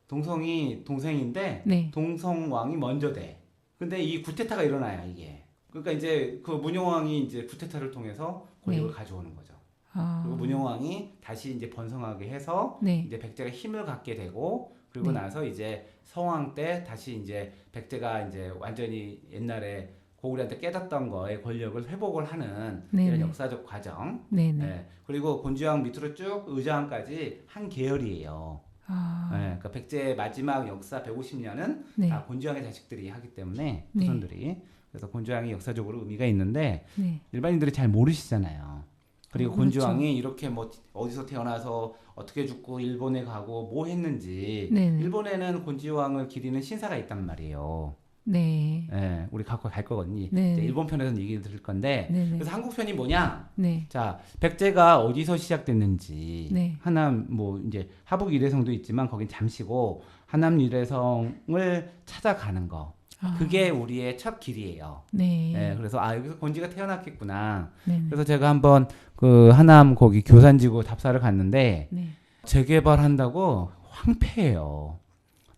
동성이 동생인데 네. 동성왕이 먼저 돼. 근데 이 구테타가 일어나요, 이게. 그러니까 이제 그 문영왕이 이제 구테타를 통해서 권력을 네. 가져오는 거죠. 아, 그리고 문영왕이 다시 이제 번성하게 해서 네. 이제 백제가 힘을 갖게 되고 그리고 네. 나서 이제 성왕 때 다시 이제 백제가 이제 완전히 옛날에 고구려한테 깨닫던 거에 권력을 회복을 하는 네네. 이런 역사적 과정. 네네. 예. 그리고 곤지왕 밑으로 쭉 의자왕까지 한 계열이에요. 아, 그러니까 백제의 마지막 역사 150년은 네. 다 곤지왕의 자식들이 하기 때문에 네. 후손들이. 그래서 곤지왕이 역사적으로 의미가 있는데 네. 일반인들이 잘 모르시잖아요. 그리고 그렇죠. 곤지왕이 이렇게 뭐 어디서 태어나서 어떻게 죽고 일본에 가고 뭐 했는지. 네네. 일본에는 곤지왕을 기리는 신사가 있단 말이에요. 네. 예, 우리 갖고 갈 거거든요. 네. 이제 일본 편에서는 얘기를 들을 건데. 네네. 그래서 한국 편이 뭐냐? 네. 자, 백제가 어디서 시작됐는지. 네. 하남 뭐 이제 하북 이래성도 있지만 거긴 잠시고 하남 이래성을 찾아가는 거. 아, 그게 우리의 첫 길이에요. 네. 예, 그래서 여기서 곤지가 태어났겠구나. 네네. 그래서 제가 한번 그 하남 거기 교산지구 답사를 갔는데 네. 재개발한다고 황폐해요.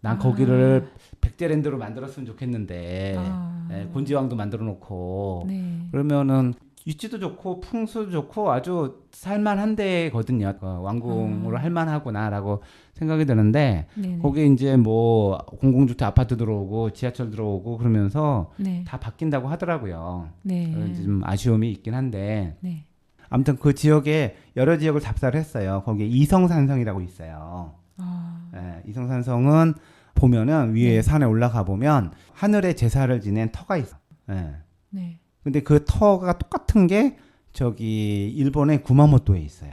난 아. 거기를 백제랜드로 만들었으면 좋겠는데 아. 곤지왕도 만들어 놓고 네. 그러면은 입지도 좋고 풍수도 좋고 아주 살만한 데거든요. 왕궁으로 할만하구나라고 생각이 드는데 네네. 거기 이제 뭐 공공주택 아파트 들어오고 지하철 들어오고 그러면서 네. 다 바뀐다고 하더라고요. 네. 좀 아쉬움이 있긴 한데 네. 아무튼 그 지역에 여러 지역을 답사를 했어요. 거기에 이성산성이라고 있어요. 아, 이성산성은 보면은 위에 네. 산에 올라가 보면 하늘에 제사를 지낸 터가 있어. 네. 근데 그 터가 똑같은 게 저기 일본의 구마모토에 있어요.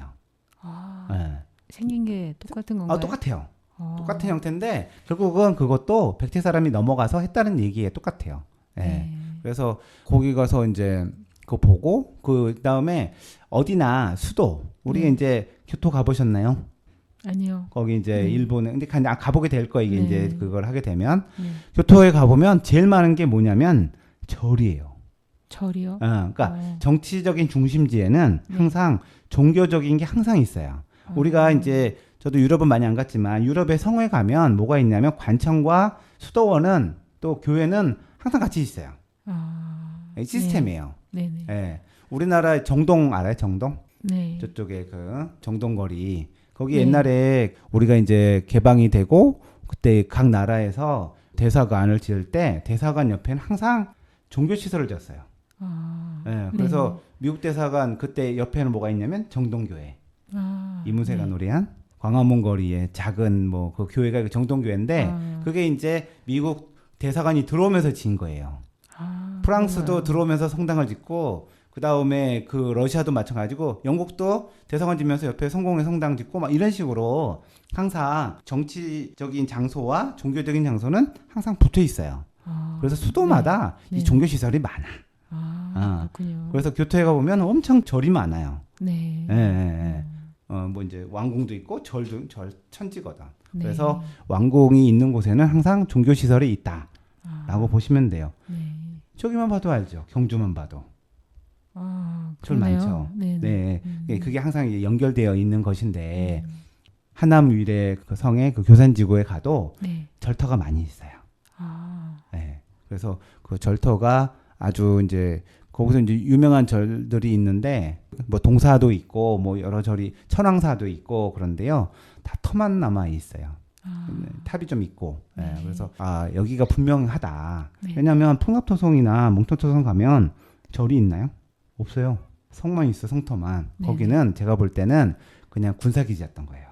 아, 예. 생긴 게 똑같은 건가요? 똑같아요. 아. 똑같은 형태인데 결국은 그것도 백제 사람이 넘어가서 했다는 얘기에 똑같아요. 예. 네. 그래서 거기 가서 이제 그거 보고 그 다음에 어디나 수도 우리 네. 이제 교토 가보셨나요? 아니요. 거기 이제 네. 일본에 근데 가보게 될 거예요. 이게 네. 이제 그걸 하게 되면 네. 교토에 가보면 제일 많은 게 뭐냐면 절이에요. 절이요? 그러니까 어. 정치적인 중심지에는 네. 항상 종교적인 게 항상 있어요. 우리가 이제 저도 유럽은 많이 안 갔지만 유럽의 성에 가면 뭐가 있냐면 관청과 수도원은 또 교회는 항상 같이 있어요. 시스템이에요. 네네. 예. 우리나라 정동 알아요? 정동? 네. 저쪽에 그 정동거리 거기 네. 옛날에 우리가 이제 개방이 되고 그때 각 나라에서 대사관을 지을 때 대사관 옆에는 항상 종교 시설을 지었어요. 아, 예, 그래서 미국 대사관 그때 옆에는 뭐가 있냐면 정동교회. 아, 이문세가 네. 노래한 광화문 거리에 작은 뭐 그 교회가 정동교회인데 아. 그게 이제 미국 대사관이 들어오면서 지은 거예요. 아, 프랑스도 그런가요? 들어오면서 성당을 짓고 그 다음에 그 러시아도 마찬가지고 영국도 대사관 지면서 옆에 성공회 성당 짓고 막 이런 식으로 항상 정치적인 장소와 종교적인 장소는 항상 붙어 있어요. 아, 그래서 수도마다 네. 이 종교 시설이 많아. 그렇군요. 그래서 교토에 가 보면 엄청 절이 많아요. 네. 예, 예, 예. 뭐 이제 왕궁도 있고 절도 절 천지거든. 네. 그래서 왕궁이 있는 곳에는 항상 종교 시설이 있다라고 보시면 돼요. 네. 저기만 봐도 알죠. 경주만 봐도 절 그러네요. 많죠. 네. 네, 그게 항상 이제 연결되어 있는 것인데 음. 하남 위례 그 성의 그 교산지구에 가도 네. 절터가 많이 있어요. 아, 네, 그래서 그 절터가 아주 이제 거기서 이제 유명한 절들이 있는데 뭐 동사도 있고 뭐 여러 절이 천왕사도 있고 그런데요 다 터만 남아 있어요. 네, 탑이 좀 있고 네. 그래서 여기가 분명하다. 네. 왜냐하면 풍갑토성이나 몽토토성 가면 절이 있나요? 없어요. 성만 있어 성터만. 네. 거기는 제가 볼 때는 그냥 군사기지였던 거예요.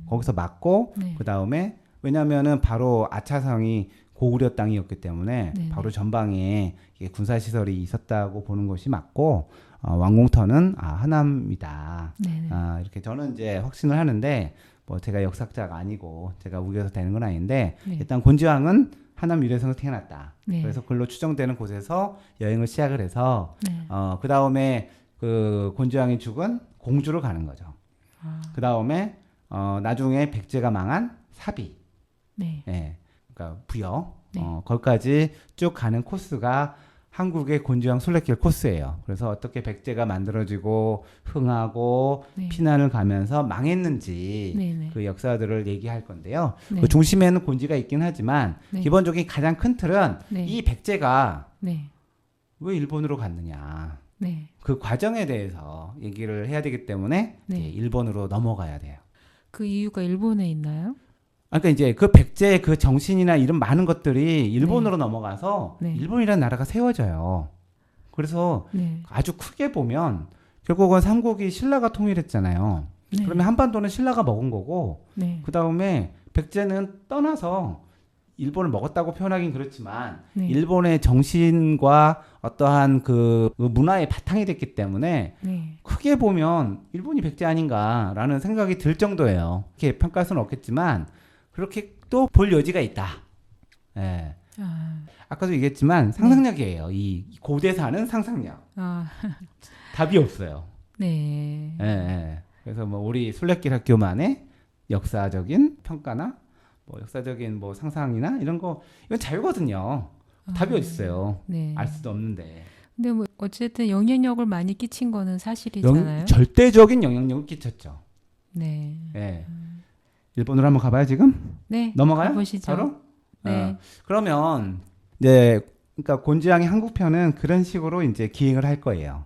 거기서 맞고 네. 그 다음에 왜냐하면은 바로 아차성이 고구려 땅이었기 때문에 네네. 바로 전방에 이게 군사 시설이 있었다고 보는 것이 맞고 왕궁터는 하남이다. 네네. 이렇게 저는 이제 확신을 하는데 뭐 제가 역사학자가 아니고 제가 우겨서 되는 건 아닌데 네. 일단 곤지왕은 하남 유래성에서 태어났다. 네. 그래서 글로 추정되는 곳에서 여행을 시작을 해서 네. 그 다음에 그 곤지왕이 죽은 공주로 가는 거죠. 그 다음에 나중에 백제가 망한 사비, 네. 예, 그러니까 부여, 네. 거기까지 쭉 가는 코스가 한국의 곤지왕 순례길 코스예요. 그래서 어떻게 백제가 만들어지고 흥하고 네. 피난을 가면서 망했는지 네네. 그 역사들을 얘기할 건데요. 네. 그 중심에는 곤지가 있긴 하지만 네. 기본적인 가장 큰 틀은 네. 이 백제가 네. 왜 일본으로 갔느냐. 네. 그 과정에 대해서 얘기를 해야 되기 때문에 네. 이제 일본으로 넘어가야 돼요. 그 이유가 일본에 있나요? 그러니까 이제 그 백제의 그 정신이나 이런 많은 것들이 일본으로 넘어가서 네. 일본이라는 나라가 세워져요. 그래서 네. 아주 크게 보면 결국은 삼국이 신라가 통일했잖아요. 네. 그러면 한반도는 신라가 먹은 거고 네. 그 다음에 백제는 떠나서 일본을 먹었다고 표현하긴 그렇지만 네. 일본의 정신과 어떠한 그 문화의 바탕이 됐기 때문에 네. 크게 보면 일본이 백제 아닌가라는 생각이 들 정도예요. 이렇게 평가할 수는 없겠지만 그렇게 또 볼 여지가 있다. 예. 아까도 얘기했지만 상상력이에요. 이 고대사는 상상력. 답이 없어요. 네. 예, 예. 그래서 뭐 우리 순례길 학교만의 역사적인 평가나 뭐 역사적인 뭐 상상이나 이런 거 이건 자유거든요. 답이 어디 있어요. 네. 알 수도 없는데. 근데 뭐 어쨌든 영향력을 많이 끼친 거는 사실이잖아요. 절대적인 영향력을 끼쳤죠. 네. 예. 일본으로 한번 가봐요 지금? 네. 넘어가요? 가보시죠. 바로? 네. 그러면 이제 그러니까 곤지왕의 한국편은 그런 식으로 이제 기획을 할 거예요.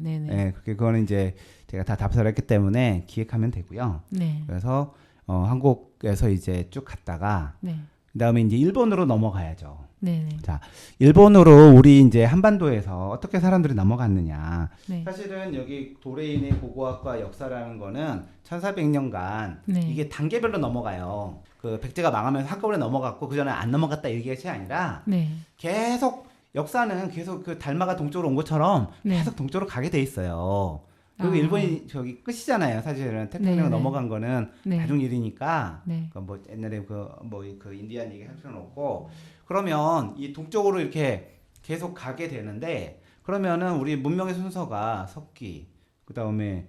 네네. 예, 그거는 이제 제가 다 답사를 했기 때문에 기획하면 되고요. 네. 그래서 한국에서 이제 쭉 갔다가 네. 그다음에 이제 일본으로 넘어가야죠. 네네. 자, 일본으로 우리 이제 한반도에서 어떻게 사람들이 넘어갔느냐. 네. 사실은 여기 도레인의 고고학과 역사라는 거는 1400년간 네. 이게 단계별로 넘어가요. 그 백제가 망하면서 한꺼번에 넘어갔고 그 전에 안 넘어갔다 이게 것이 아니라 네. 계속 역사는 계속 그 달마가 동쪽으로 온 것처럼 네. 계속 동쪽으로 가게 돼 있어요. 그리고 아. 일본이 저기 끝이잖아요. 사실은 태평양 네네. 넘어간 거는 네. 나중 일이니까. 네. 그 뭐 옛날에 그 인디안 얘기 할 필요는 없고 그러면 이 동쪽으로 이렇게 계속 가게 되는데 그러면은 우리 문명의 순서가 석기 그다음에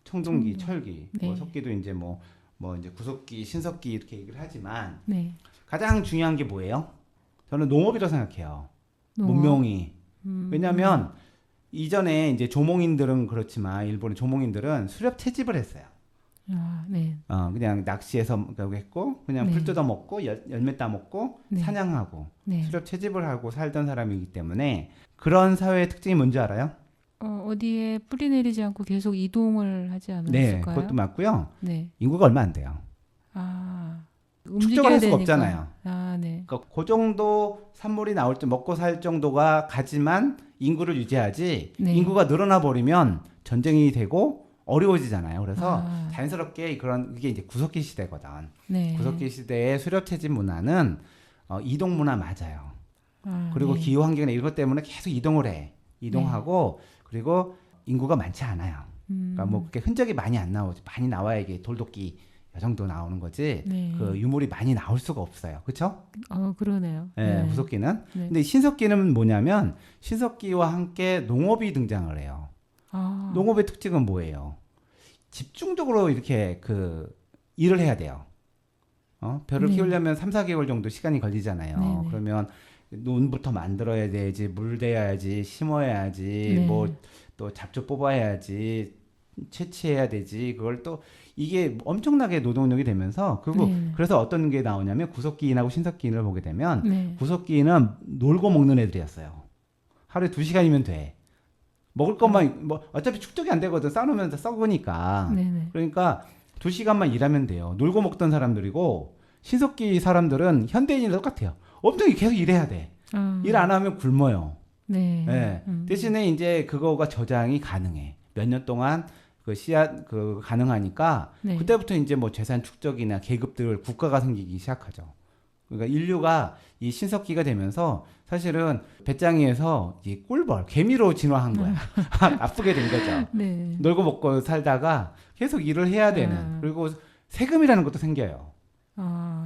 청동기, 철기, 네. 뭐 석기도 이제 뭐 이제 구석기, 신석기 이렇게 얘기를 하지만 네. 가장 중요한 게 뭐예요? 저는 농업이라고 생각해요. 농업. 문명이. 왜냐하면 이전에 이제 조몽인들은 그렇지만 일본의 조몽인들은 수렵 채집을 했어요. 네. 그냥 낚시해서 했고 그냥 네. 풀 뜯어 먹고 열매 따 먹고 네. 사냥하고 네. 수렵 채집을 하고 살던 사람이기 때문에 그런 사회의 특징이 뭔지 알아요? 어디에 뿌리 내리지 않고 계속 이동을 하지 네, 않았을까요? 그것도 맞고요. 네. 인구가 얼마 안 돼요. 움직여야 축적을 할 수가 되니까. 없잖아요. 네. 그러니까 그 정도 산물이 나올 때 먹고 살 정도가 가지만 인구를 유지하지 네. 인구가 늘어나 버리면 전쟁이 되고 어려워지잖아요. 그래서 아. 자연스럽게 그게 이제 구석기 시대거든. 네. 구석기 시대의 수렵 채집 문화는 이동 문화 맞아요. 그리고 네. 기후 환경이나 이것 때문에 계속 이동을 해. 이동하고 그리고 인구가 많지 않아요. 그러니까 뭐 그렇게 흔적이 많이 안 나오지. 많이 나와야 이게 돌도끼 이 정도 나오는 거지. 네. 그 유물이 많이 나올 수가 없어요. 그렇죠? 그러네요. 네, 네. 구석기는. 네. 근데 신석기는 뭐냐면 신석기와 함께 농업이 등장을 해요. 농업의 특징은 뭐예요? 집중적으로 이렇게 그 일을 해야 돼요. 벼를 네. 키우려면 3, 4개월 정도 시간이 걸리잖아요. 네네. 그러면 논부터 만들어야 되지, 물 대야지, 심어야지, 네. 뭐 또 잡초 뽑아야지, 채취해야 되지. 그걸 또 이게 엄청나게 노동력이 되면서 네. 그래서 어떤 게 나오냐면 구석기인하고 신석기인을 보게 되면 네. 구석기인은 놀고 먹는 애들이었어요. 하루에 2시간이면 돼. 먹을 것만 뭐 어차피 축적이 안 되거든. 싸놓으면 썩으니까. 네네. 그러니까 2시간만 일하면 돼요. 놀고 먹던 사람들이고 신석기 사람들은 현대인이 똑같아요. 엄청 계속 일해야 돼. 일 안 하면 굶어요. 네. 네. 대신에 이제 그거가 저장이 가능해. 몇 년 동안 그 씨앗 가능하니까 네. 그때부터 이제 뭐 재산 축적이나 계급들 국가가 생기기 시작하죠. 그러니까 인류가 이 신석기가 되면서 사실은 배짱이에서 이 꿀벌, 개미로 진화한 거야. 나쁘게 된 거죠. 네. 놀고 먹고 살다가 계속 일을 해야 되는. 그리고 세금이라는 것도 생겨요.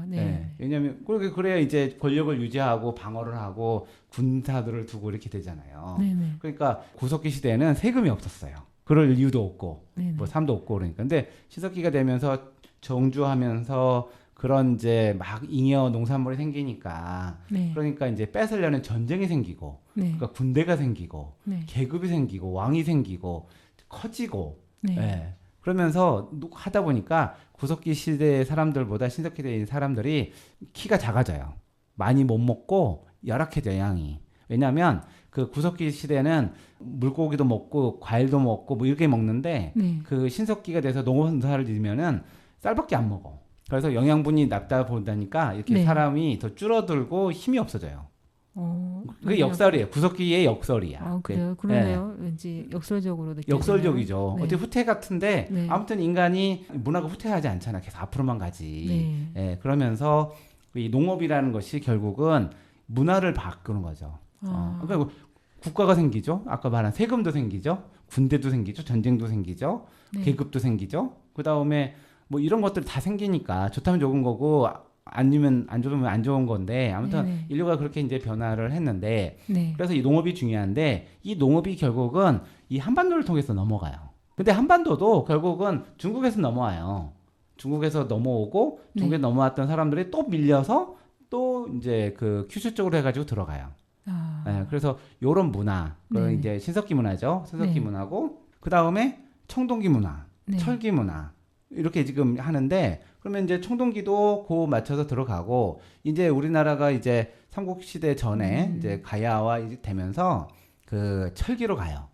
네. 네. 왜냐하면 그래야 이제 권력을 유지하고 방어를 하고 군사들을 두고 이렇게 되잖아요. 네네. 그러니까 구석기 시대에는 세금이 없었어요. 그럴 이유도 없고 네네. 뭐 삶도 없고 그러니까. 근데 신석기가 되면서 정주하면서 그런 이제 막 잉여 농산물이 생기니까 네. 그러니까 이제 뺏으려는 전쟁이 생기고 네. 그러니까 군대가 생기고 네. 계급이 생기고 왕이 생기고 커지고 네. 예. 그러면서 하다 보니까 구석기 시대의 사람들보다 신석기 시대의 사람들이 키가 작아져요. 많이 못 먹고 열악해져요, 양이. 왜냐하면 그 구석기 시대는 물고기도 먹고 과일도 먹고 뭐 이렇게 먹는데 네. 그 신석기가 돼서 농사를 지으면은 쌀밖에 안 먹어. 그래서 영양분이 낮다 보다니까 이렇게 네. 사람이 더 줄어들고 힘이 없어져요. 그게 왜냐면- 역설이에요. 구석기의 역설이야. 그래요. 그러네요. 왠지 역설적으로 느껴지네요. 역설적이죠. 네. 어떻게 후퇴 같은데 네. 아무튼 인간이 문화가 후퇴하지 않잖아. 계속 앞으로만 가지. 네. 예, 그러면서 이 농업이라는 것이 결국은 문화를 바꾸는 거죠. 그러니까 국가가 생기죠. 아까 말한 세금도 생기죠. 군대도 생기죠. 전쟁도 생기죠. 네. 계급도 생기죠. 그 다음에 뭐 이런 것들 다 생기니까 좋다면 좋은 거고 아니면 안 좋으면 안 좋은 건데 아무튼 네네. 인류가 그렇게 이제 변화를 했는데 네. 그래서 이 농업이 중요한데 이 농업이 결국은 이 한반도를 통해서 넘어가요. 근데 한반도도 결국은 중국에서 넘어와요. 중국에서 넘어오고 중국에 네. 넘어왔던 사람들이 또 밀려서 또 이제 그 큐슈 쪽으로 해가지고 들어가요. 예, 그래서 요런 문화, 그런 네. 이제 신석기 문화죠. 신석기 네. 문화고 그 다음에 청동기 문화, 네. 철기 문화 이렇게 지금 하는데 그러면 이제 청동기도 그 맞춰서 들어가고 이제 우리나라가 이제 삼국시대 전에 이제 가야와 이제 되면서 그 철기로 가요.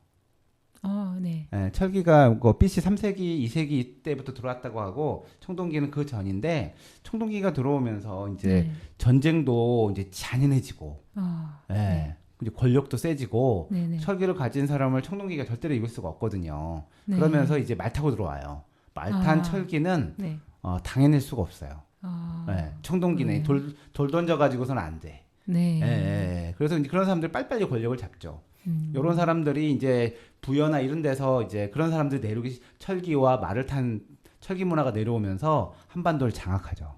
네. 예, 철기가 뭐 BC 3세기, 2세기 때부터 들어왔다고 하고 청동기는 그 전인데 청동기가 들어오면서 이제 네. 전쟁도 이제 잔인해지고 예, 네. 이제 권력도 세지고 네네. 철기를 가진 사람을 청동기가 절대로 이길 수가 없거든요. 네. 그러면서 이제 말 타고 들어와요. 말 탄 아. 철기는 네. 당해낼 수가 없어요. 예, 청동기는 그래요. 돌 던져가지고서는 안 돼. 네. 예, 예. 그래서 이제 그런 사람들이 빨리빨리 권력을 잡죠. 음. 이런 사람들이 이제 부여나 이런 데서 이제 그런 사람들이 내려오기 철기와 말을 탄 철기 문화가 내려오면서 한반도를 장악하죠.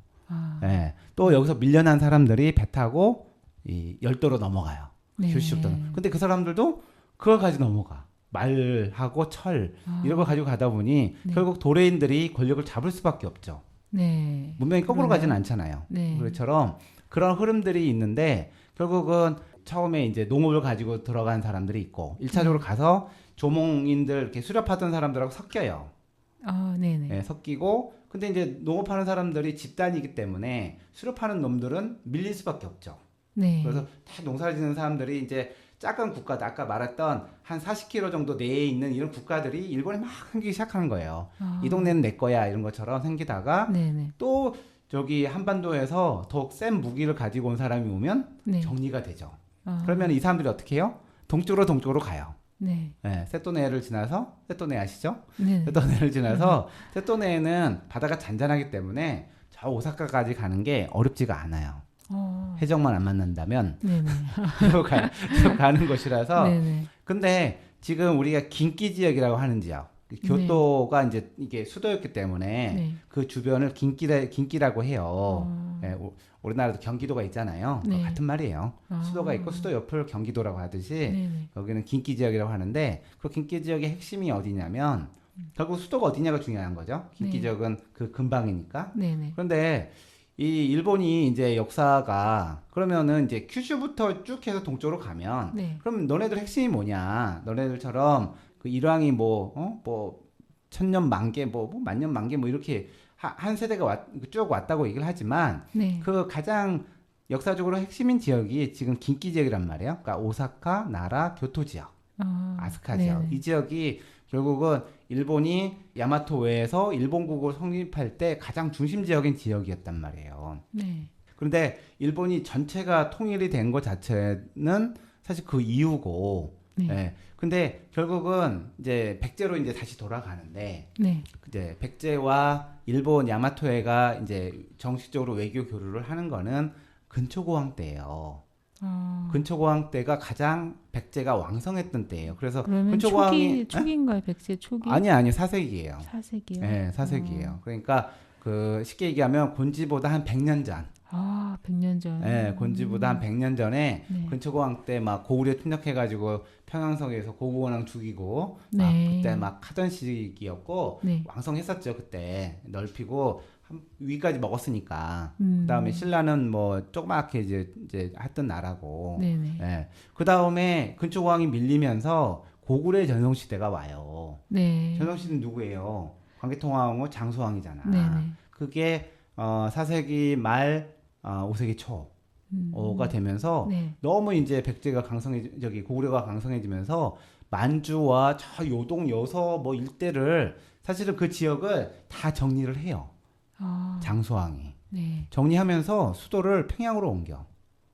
예. 또 여기서 밀려난 사람들이 배 타고 이 열도로 넘어가요. 네. 규슈도. 근데 그 사람들도 그걸 가지고 넘어가. 말하고 철 이런 걸 가지고 가다 보니 네. 결국 도레인들이 권력을 잡을 수밖에 없죠. 네. 문명이 거꾸로 그러네요. 가지는 않잖아요. 네. 그처럼 그런 흐름들이 있는데 결국은 처음에 이제 농업을 가지고 들어간 사람들이 있고 1차적으로 가서 조몽인들 이렇게 수렵하던 사람들하고 섞여요. 네네. 예, 섞이고 근데 이제 농업하는 사람들이 집단이기 때문에 수렵하는 놈들은 밀릴 수밖에 없죠. 네. 그래서 다 농사를 짓는 사람들이 이제 작은 국가들 아까 말했던 한 40km 정도 내에 있는 이런 국가들이 일본에 막 생기기 시작하는 거예요. 이 동네는 내 거야 이런 것처럼 생기다가 네네. 또 저기 한반도에서 더 센 무기를 가지고 온 사람이 오면 네. 정리가 되죠. 그러면 이 사람들이 어떻게 해요? 동쪽으로 가요. 네. 예, 세토네를 지나서 세토네 아시죠? 네. 세토네를 지나서 세토네는 바다가 잔잔하기 때문에 저 오사카까지 가는 게 어렵지가 않아요. 해적만 안 만난다면 네네. 쭉 가는 곳이라서. 네네. 근데 지금 우리가 긴키 지역이라고 하는 지역, 교토가 이제 이게 수도였기 때문에 네. 그 주변을 긴키라고 해요. 예, 우리나라도 경기도가 있잖아요. 네. 같은 말이에요. 수도가 있고 수도 옆을 경기도라고 하듯이 네네. 여기는 긴키 지역이라고 하는데 그 긴키 지역의 핵심이 어디냐면 결국 수도가 어디냐가 중요한 거죠. 긴키 네. 지역은 그 근방이니까. 네네. 그런데 이 일본이 이제 역사가 그러면은 이제 큐슈부터 쭉 해서 동쪽으로 가면 네. 그럼 너네들 핵심이 뭐냐? 너네들처럼 그 일왕이 뭐 천년 만개 뭐 만년 만개 뭐 이렇게 한 세대가 쭉 왔다고 얘기를 하지만 네. 그 가장 역사적으로 핵심인 지역이 지금 긴키 지역이란 말이에요. 그러니까 오사카, 나라, 교토 지역, 아스카 지역. 네네. 이 지역이 결국은 일본이 야마토 외에서 일본국을 성립할 때 가장 중심 지역인 지역이었단 말이에요. 네. 그런데 일본이 전체가 통일이 된 것 자체는 사실 그 이유고, 네. 예. 근데 결국은 이제 백제로 이제 다시 돌아가는데, 네. 이제 백제와 일본 야마토해가 이제 정식적으로 외교 교류를 하는 거는 근초고왕 때예요. 아, 근초고왕 때가 가장 백제가 왕성했던 때예요. 그래서 그러면 근초고왕이 초기인가요? 백제 초기? 아니 사세기예요. 사세기요? 네, 사세기예요. 그러니까 그 쉽게 얘기하면 곤지보다 한 100년 전. 아, 100년 전. 예, 곤지보다 한 100년 전에 네. 근초고왕 때 막 고구려 침략해가지고 평양성에서 고구원왕 죽이고 막 네. 그때 막 하던 시기였고 네. 왕성했었죠 그때 넓히고 위까지 먹었으니까 음. 그다음에 신라는 뭐 조그맣게 이제 했던 나라고 네네. 예, 그다음에 근초고왕이 밀리면서 고구려의 전성시대가 와요. 네. 전성시대는 누구예요? 광개토왕후 장수왕이잖아. 네네. 그게 4세기 말 5세기 초가 되면서 네. 너무 이제 백제가 고구려가 강성해지면서 만주와 저 요동 여서 뭐 일대를 사실은 그 지역을 다 정리를 해요. 아, 장수왕이 네. 정리하면서 수도를 평양으로 옮겨.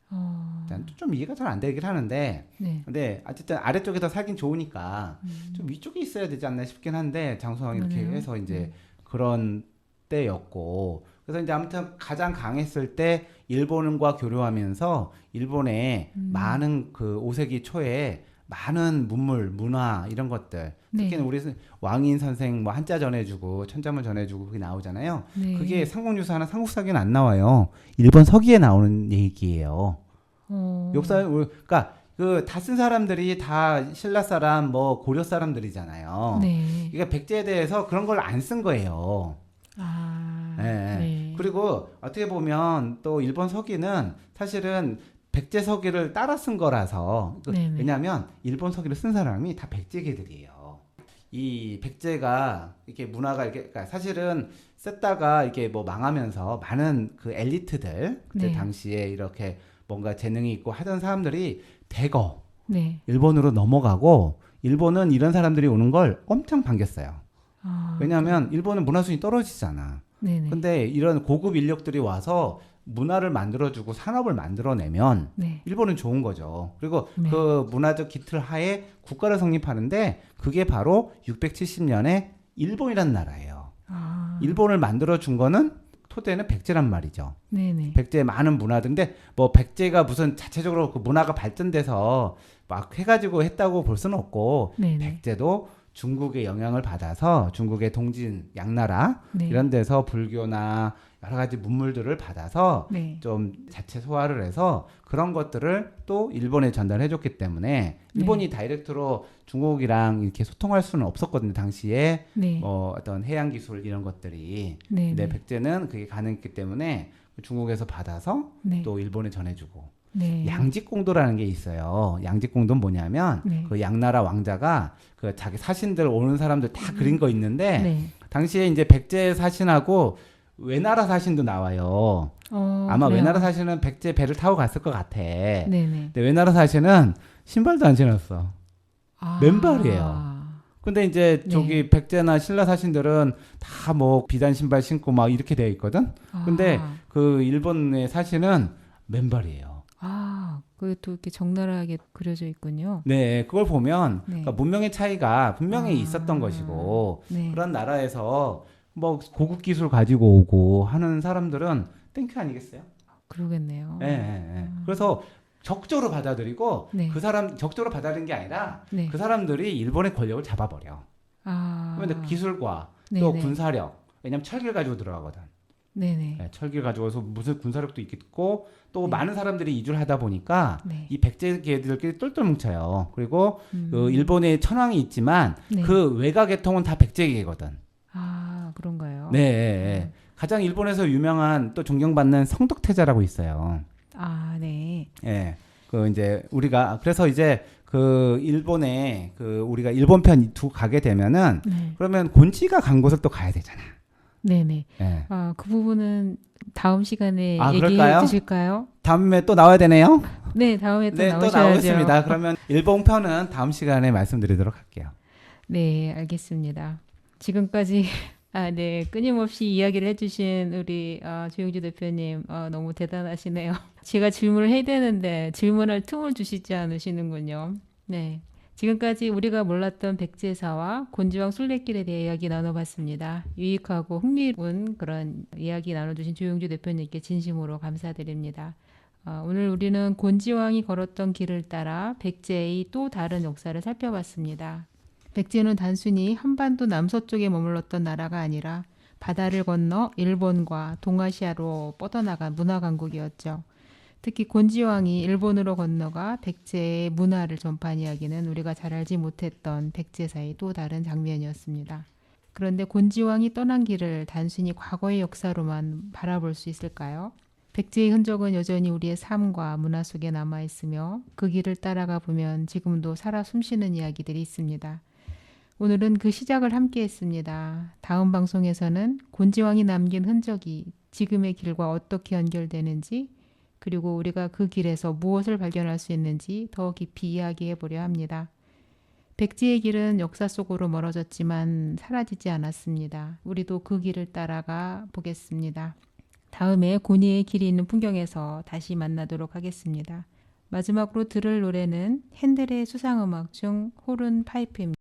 어, 좀 이해가 잘 안 되긴 하는데, 네. 근데 어쨌든 아래쪽에 더 살긴 좋으니까 좀 위쪽에 있어야 되지 않나 싶긴 한데 장수왕이 이렇게 그러네요. 해서 이제 그런 때였고, 그래서 이제 아무튼 가장 강했을 때 일본과 교류하면서 일본에 많은 그 5세기 초에 많은 문물, 문화 이런 것들, 특히 네. 우리 왕인 선생 뭐 한자 전해주고 천자문 전해주고 그게 나오잖아요. 네. 그게 삼국유사나 삼국사기는 안 나와요. 일본 서기에 나오는 얘기예요. 역사 그러니까 그 다 쓴 사람들이 다 신라 사람 뭐 고려 사람들이잖아요. 네. 그러니까 백제에 대해서 그런 걸 안 쓴 거예요. 아, 예, 예. 네. 그리고 어떻게 보면 또 일본 서기는 사실은 백제 서기를 따라 쓴 거라서 네네. 왜냐하면 일본 서기를 쓴 사람이 다 백제계들이에요. 이 백제가 이렇게 문화가 이렇게 그러니까 사실은 썼다가 이렇게 뭐 망하면서 많은 그 엘리트들 그때 네. 당시에 이렇게 뭔가 재능이 있고 하던 사람들이 대거 네. 일본으로 넘어가고 일본은 이런 사람들이 오는 걸 엄청 반겼어요. 아, 왜냐하면 일본은 문화수준이 떨어지잖아. 네네. 근데 이런 고급 인력들이 와서 문화를 만들어주고 산업을 만들어내면 네. 일본은 좋은 거죠. 그리고 네. 그 문화적 기틀 하에 국가를 성립하는데 그게 바로 670년에 일본이란 나라예요. 아, 일본을 만들어준 거는 토대는 백제란 말이죠. 네네. 백제의 많은 문화들인데 뭐 백제가 무슨 자체적으로 그 문화가 발전돼서 막 해가지고 했다고 볼 수는 없고 네네. 백제도 중국의 영향을 받아서 중국의 동진 양나라 네. 이런 데서 불교나 여러 가지 문물들을 받아서 네. 좀 자체 소화를 해서 그런 것들을 또 일본에 전달해 줬기 때문에 일본이 다이렉트로 중국이랑 이렇게 소통할 수는 없었거든요 당시에 네. 뭐 어떤 해양 기술 이런 것들이 네. 근데 백제는 그게 가능했기 때문에 중국에서 받아서 네. 또 일본에 전해주고 네. 양직공도라는 게 있어요. 양직공도는 뭐냐면 네. 그 양나라 왕자가 그 자기 사신들 오는 사람들 다 그린 거 있는데 네. 당시에 이제 백제 사신하고 외나라 사신도 나와요. 아마 그래요? 외나라 사신은 백제 배를 타고 갔을 것 같아. 네네. 근데 외나라 사신은 신발도 안 신었어. 아. 맨발이에요. 근데 이제 네. 저기 백제나 신라 사신들은 다 뭐 비단 신발 신고 막 이렇게 되어 있거든. 근데 아. 그 일본의 사신은 맨발이에요. 아, 그것도 이렇게 적나라하게 그려져 있군요. 네, 그걸 보면 네. 그러니까 문명의 차이가 분명히 아. 있었던 것이고 네. 그런 나라에서 뭐 고급 기술 가지고 오고 하는 사람들은 땡큐 아니겠어요? 그러겠네요. 예, 예, 예. 그래서 적조로 받아들이고 네. 그 사람 적조로 받아들이는 게 아니라 네. 그 사람들이 일본의 권력을 잡아버려. 아. 그런데 기술과 또 네네. 군사력, 왜냐면 철기를 가지고 들어가거든. 네네. 예, 철기를 가지고서 무슨 군사력도 있겠고 또 네. 많은 사람들이 이주를 하다 보니까 네. 이 백제계들끼리 똘똘 뭉쳐요. 그리고 음. 그 일본에 천황이 있지만 네. 그 외가 계통은 다 백제계거든. 아, 그런가요? 네, 예, 예. 가장 일본에서 유명한 또 존경받는 성덕태자라고 있어요. 아, 네. 예. 그 이제 우리가 그래서 이제 그 일본에 그 우리가 일본 편 두 가게 되면은 네. 그러면 곤지가 간 곳을 또 가야 되잖아. 네네. 예. 아, 그 부분은 다음 시간에 아, 얘기해 그럴까요? 주실까요? 다음에 또 나와야 되네요. 네, 다음에 또 네, 또 나오셔야죠. 나오겠습니다. 그러면 일본 편은 다음 시간에 말씀드리도록 할게요. 네, 알겠습니다. 지금까지 네, 끊임없이 이야기를 해주신 우리 조영주 대표님 너무 대단하시네요. 제가 질문을 해야 되는데 질문할 틈을 주시지 않으시는군요. 네, 지금까지 우리가 몰랐던 백제사와 곤지왕 순례길에 대해 이야기 나눠봤습니다. 유익하고 흥미로운 그런 이야기 나눠주신 조영주 대표님께 진심으로 감사드립니다. 오늘 우리는 곤지왕이 걸었던 길을 따라 백제의 또 다른 역사를 살펴봤습니다. 백제는 단순히 한반도 남서쪽에 머물렀던 나라가 아니라 바다를 건너 일본과 동아시아로 뻗어나간 문화 강국이었죠. 특히 곤지왕이 일본으로 건너가 백제의 문화를 전파한 이야기는 우리가 잘 알지 못했던 백제사의 또 다른 장면이었습니다. 그런데 곤지왕이 떠난 길을 단순히 과거의 역사로만 바라볼 수 있을까요? 백제의 흔적은 여전히 우리의 삶과 문화 속에 남아있으며 그 길을 따라가 보면 지금도 살아 숨쉬는 이야기들이 있습니다. 오늘은 그 시작을 함께 했습니다. 다음 방송에서는 곤지왕이 남긴 흔적이 지금의 길과 어떻게 연결되는지, 그리고 우리가 그 길에서 무엇을 발견할 수 있는지 더 깊이 이야기해 보려 합니다. 백제의 길은 역사 속으로 멀어졌지만 사라지지 않았습니다. 우리도 그 길을 따라가 보겠습니다. 다음에 곤이의 길이 있는 풍경에서 다시 만나도록 하겠습니다. 마지막으로 들을 노래는 핸델의 수상음악 중 호른 파이프입니다.